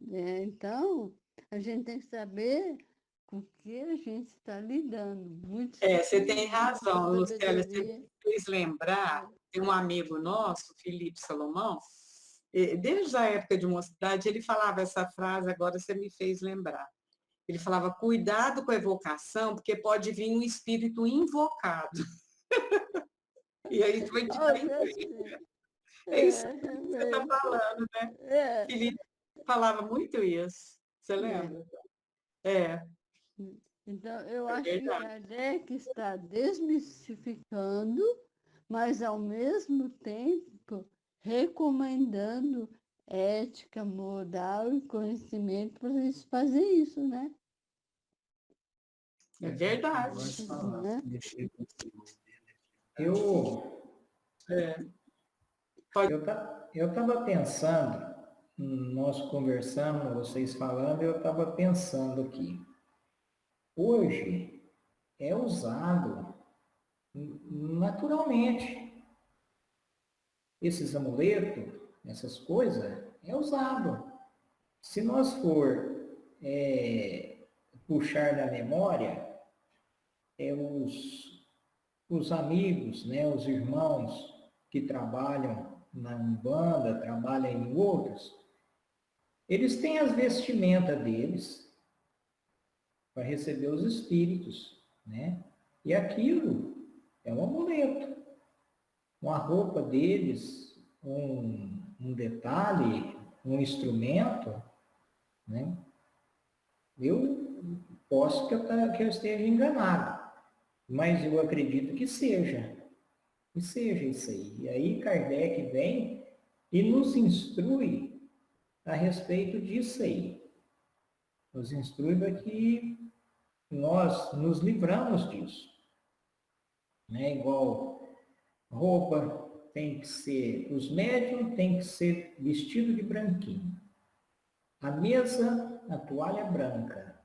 Então, a gente tem que saber com que a gente está lidando. Muito Você tem razão, Luciana, você me fez lembrar, tem um amigo nosso, Felipe Salomão, desde a época de mocidade, ele falava essa frase, agora você me fez lembrar. Ele falava, cuidado com a evocação, porque pode vir um espírito invocado. E aí tu vai te dar emprego. É isso que você está falando, né? Felipe falava muito isso. Você lembra? Então, eu acho que Kardec está desmistificando, mas, ao mesmo tempo, recomendando ética, moral e conhecimento para eles fazerem isso, né? É verdade. Eu estava pensando, nós conversando, vocês falando, eu estava pensando aqui. Hoje é usado naturalmente. Esses amuletos, essas coisas, é usado. Se nós for puxar na memória, os amigos, né, os irmãos que trabalham na Umbanda, trabalham em outros, eles têm as vestimentas deles para receber os espíritos, né? E aquilo é um amuleto. Uma roupa deles, um detalhe, um instrumento, né? Eu posso que eu esteja enganado, mas eu acredito que seja isso aí. E aí Kardec vem e nos instrui a respeito disso aí. Nos instrui para que nós nos livramos disso. Né? Igual roupa tem que ser, os médiums tem que ser vestido de branquinho. A mesa, a toalha branca.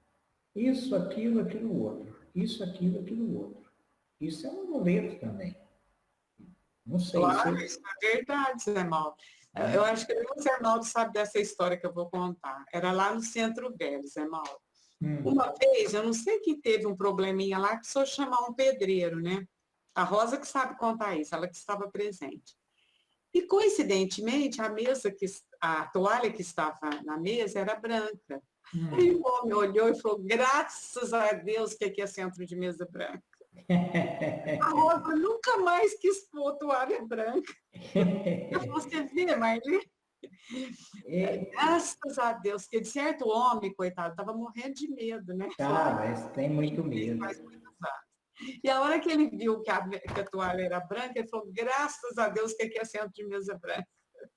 Isso, aquilo outro. Isso, aquilo outro. Isso é um amuleto também. Não sei claro, isso é verdade, Zé Mauro. Eu acho que o Zé Mauro sabe dessa história que eu vou contar. Era lá no Centro Velho, Zé Mauro. Uma vez, eu não sei que teve um probleminha lá, que precisou chamar um pedreiro, né? A Rosa que sabe contar isso, ela que estava presente. E, coincidentemente, a toalha que estava na mesa era branca. E o homem olhou e falou, graças a Deus que aqui é centro de mesa branca. A Rosa nunca mais quis pôr toalha branca. Você vê, Marli? Graças a Deus, que de certo homem, coitado, estava morrendo de medo, né? Tá, mas tem muito medo. Faz muitos anos. E a hora que ele viu que a toalha era branca, ele falou, graças a Deus que aqui é centro de mesa branca.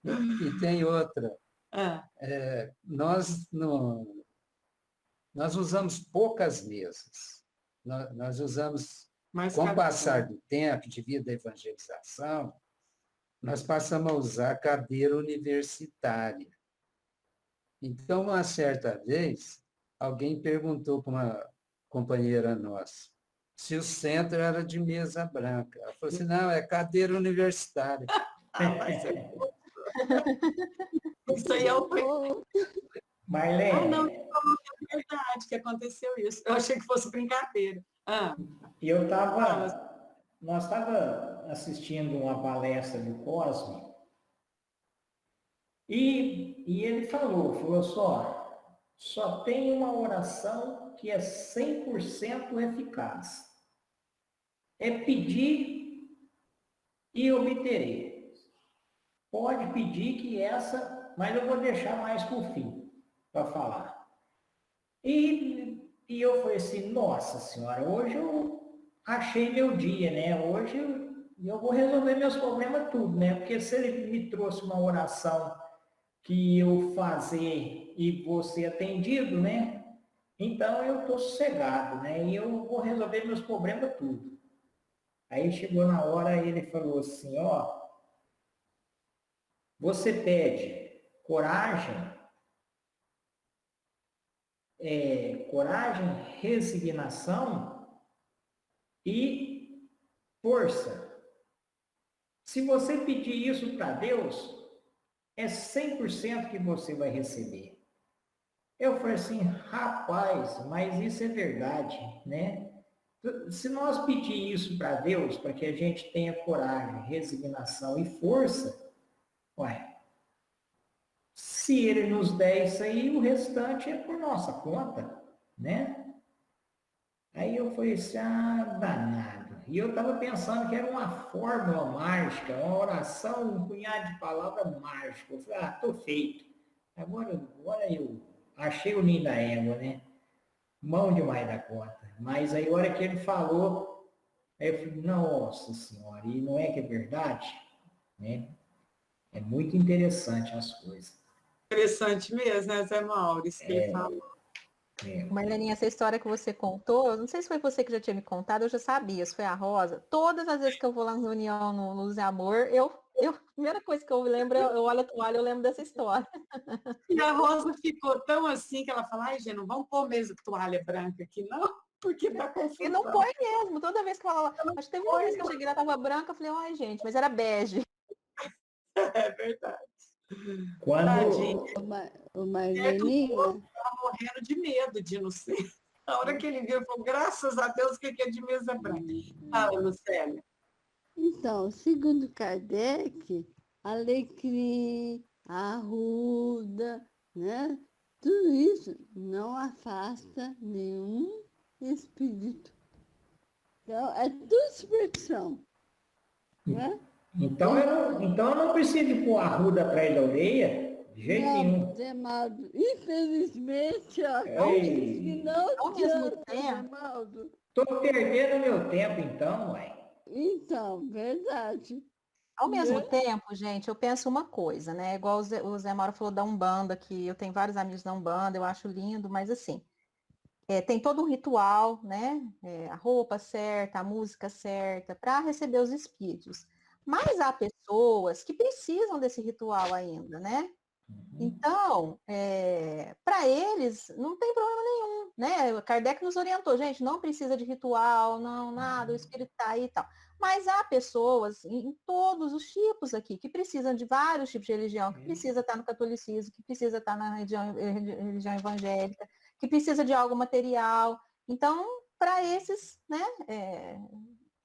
E tem outra. Ah, Nós usamos poucas mesas. Nós usamos, mas com o cada passar do tempo, devido à evangelização, nós passamos a usar cadeira universitária. Então, uma certa vez, alguém perguntou para uma companheira nossa se o centro era de mesa branca. Ela falou assim, não, é cadeira universitária. Isso aí é o Marlene, não, é verdade que aconteceu isso. Eu achei que fosse brincadeira. nós estava assistindo uma palestra do Cosme e ele falou só tem uma oração que é 100% eficaz. É pedir e obterei. Pode pedir que essa, mas eu vou deixar mais por fim para falar. E eu falei assim, nossa senhora, hoje eu achei meu dia, né? Hoje eu vou resolver meus problemas tudo, né? Porque se ele me trouxe uma oração que eu fazer e vou ser atendido, né? Então eu estou sossegado, né? E eu vou resolver meus problemas tudo. Aí chegou na hora e ele falou assim, ó, você pede coragem, resignação e força. Se você pedir isso para Deus, é 100% que você vai receber. Eu falei assim, rapaz, mas isso é verdade, né? Se nós pedir isso para Deus, para que a gente tenha coragem, resignação e força, ué, se ele nos der isso aí, o restante é por nossa conta, né? Aí eu falei assim, danado. E eu estava pensando que era uma fórmula mágica, uma oração, um punhado de palavras mágica. Eu falei, tô feito. Agora eu achei o ninho da égua, né? Mão demais da conta. Mas aí a hora que ele falou, aí eu falei, nossa senhora, e não é que é verdade? Né? É muito interessante as coisas. Interessante mesmo, né, Zé Maurício, que ele falou. Marleninha, essa história que você contou, eu não sei se foi você que já tinha me contado, eu já sabia, se foi a Rosa. Todas as vezes que eu vou lá na reunião no Luz e Amor, a primeira coisa que eu lembro, eu olho a toalha, eu lembro dessa história. E a Rosa ficou tão assim que ela falou, ai, gente, não vamos pôr mesmo toalha branca aqui, não, porque tá confusão. E não põe mesmo, toda vez que ela... Acho que teve uma vez que eu cheguei lá, tava branca, eu falei, ai, gente, mas era bege. É verdade. Quando... O Marleninha... Estava morrendo de medo de não ser. A hora que ele viu, ele falou, graças a Deus que aqui é de mesa branca. Fala, Lucélia. Então, segundo Kardec, alecrim, arruda, né? Tudo isso não afasta nenhum espírito. Então, é tudo superstição, né? Então eu não preciso de pôr arruda atrás da orelha, de jeito nenhum. Zé Maldo, infelizmente, ó, Ei. não Ao mesmo adianta, Zé tempo, Maldo. Estou perdendo meu tempo, então, ué. Então, verdade. ao mesmo tempo, gente, eu penso uma coisa, né? Igual o Zé Mauro falou da Umbanda, que eu tenho vários amigos da Umbanda, eu acho lindo, mas assim, tem todo um ritual, né? A roupa certa, a música certa, para receber os espíritos. Mas há pessoas que precisam desse ritual ainda, né? Então, para eles, não tem problema nenhum, né? O Kardec nos orientou, gente, não precisa de ritual, não, nada, o espírito está aí e tal. Mas há pessoas em todos os tipos aqui, que precisam de vários tipos de religião, que precisa estar no catolicismo, que precisa estar na religião evangélica, que precisa de algo material. Então, para esses, né,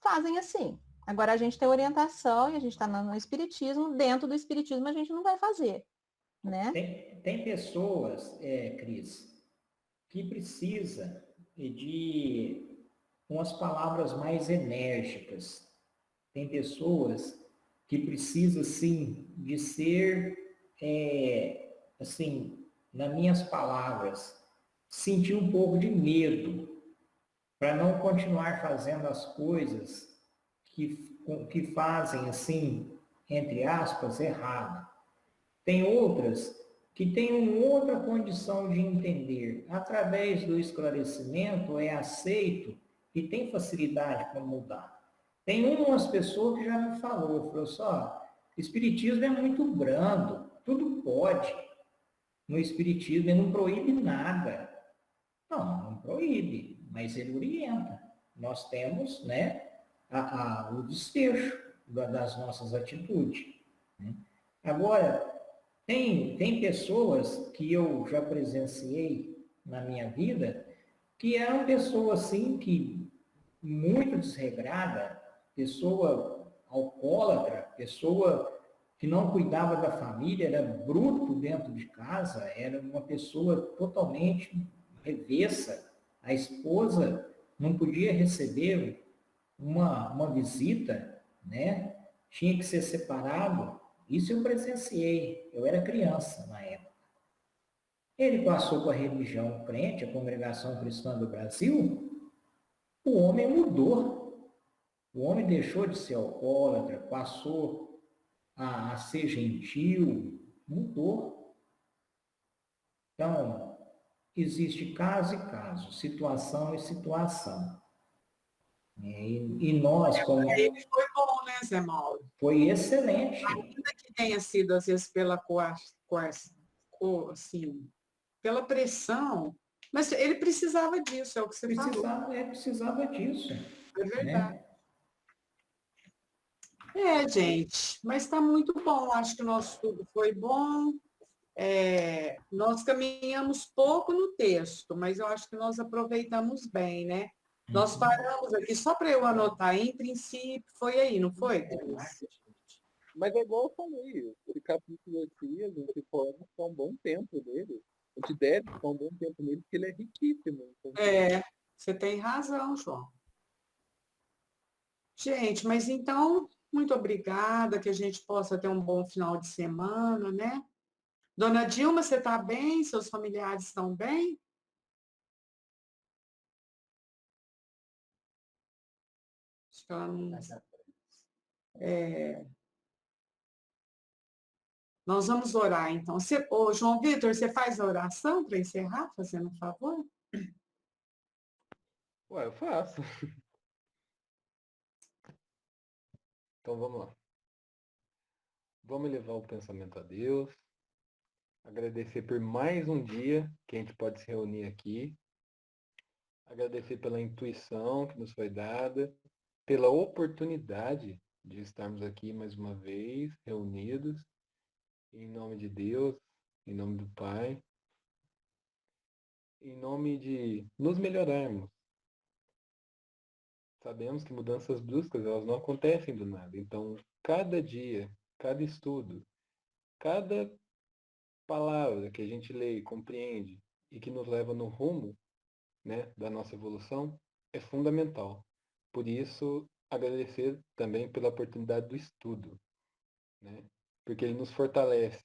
fazem assim. Agora a gente tem orientação e a gente está no espiritismo, dentro do espiritismo a gente não vai fazer, né? Tem pessoas, Cris, que precisa de umas palavras mais enérgicas. Tem pessoas que precisam, sim, de ser, assim, nas minhas palavras, sentir um pouco de medo para não continuar fazendo as coisas que fazem, assim, entre aspas, errado. Tem outras que têm uma outra condição de entender. Através do esclarecimento é aceito e tem facilidade para mudar. Tem umas pessoas que já me falou só, espiritismo é muito brando, tudo pode. No espiritismo ele não proíbe nada. Não proíbe, mas ele orienta. Nós temos, né, o desfecho das nossas atitudes. Né? Agora, tem pessoas que eu já presenciei na minha vida que eram pessoas assim que muito desregrada, pessoa alcoólatra, pessoa que não cuidava da família, era bruto dentro de casa, era uma pessoa totalmente revessa. A esposa não podia receber uma visita, né? Tinha que ser separado. Isso eu presenciei, eu era criança na época. Ele passou com a religião crente, a Congregação Cristã do Brasil, o homem mudou. O homem deixou de ser alcoólatra, passou a ser gentil, mudou. Então, existe caso e caso, situação e situação. E nós, como... Ele foi bom, né, Zé Mauro? Foi excelente. Ainda que tenha sido, às vezes, assim, pela pressão, mas ele precisava disso, é o que você falou. Precisava disso. É verdade. Né? Gente, mas está muito bom. Acho que o nosso estudo foi bom. Nós caminhamos pouco no texto, mas eu acho que nós aproveitamos bem, né? Nós paramos aqui, só para eu anotar, em princípio, foi aí, não foi, Cris? Mas é igual eu falei, esse capítulo aqui, a gente pode ficar um bom tempo nele. A gente deve ficar um bom tempo nele, porque ele é riquíssimo. Então... Você tem razão, João. Gente, mas então, muito obrigada, que a gente possa ter um bom final de semana, né? Dona Dilma, você está bem? Seus familiares estão bem? Acho que ela não... Nós vamos orar, então. Ô, João Vitor, você faz a oração para encerrar, fazendo um favor? Ué, eu faço. Então vamos lá. Vamos levar o pensamento a Deus. Agradecer por mais um dia que a gente pode se reunir aqui. Agradecer pela intuição que nos foi dada, pela oportunidade de estarmos aqui mais uma vez, reunidos, em nome de Deus, em nome do Pai, em nome de nos melhorarmos. Sabemos que mudanças bruscas, elas não acontecem do nada. Então, cada dia, cada estudo, cada palavra que a gente lê e compreende e que nos leva no rumo, né, da nossa evolução, é fundamental. Por isso, agradecer também pela oportunidade do estudo, né? Porque ele nos fortalece,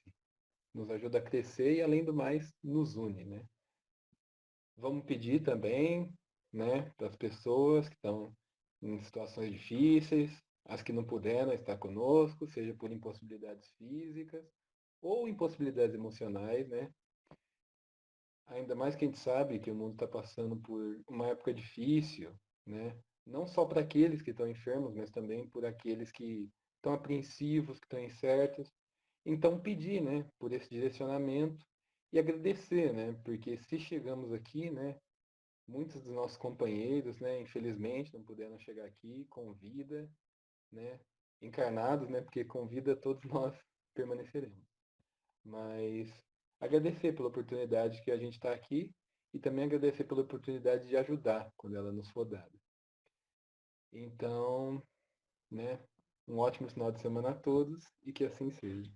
nos ajuda a crescer e, além do mais, nos une, né? Vamos pedir também, né, para as pessoas que estão em situações difíceis, as que não puderam estar conosco, seja por impossibilidades físicas ou impossibilidades emocionais, né? Ainda mais que a gente sabe que o mundo está passando por uma época difícil, né? Não só para aqueles que estão enfermos, mas também por aqueles que estão apreensivos, que estão incertos. Então pedir, né, por esse direcionamento e agradecer, né? Porque se chegamos aqui, né, muitos dos nossos companheiros, né, infelizmente não puderam chegar aqui com vida, né, encarnados, né, porque com vida todos nós permaneceremos. Mas agradecer pela oportunidade que a gente está aqui e também agradecer pela oportunidade de ajudar quando ela nos for dada. Então, né, um ótimo final de semana a todos e que assim seja.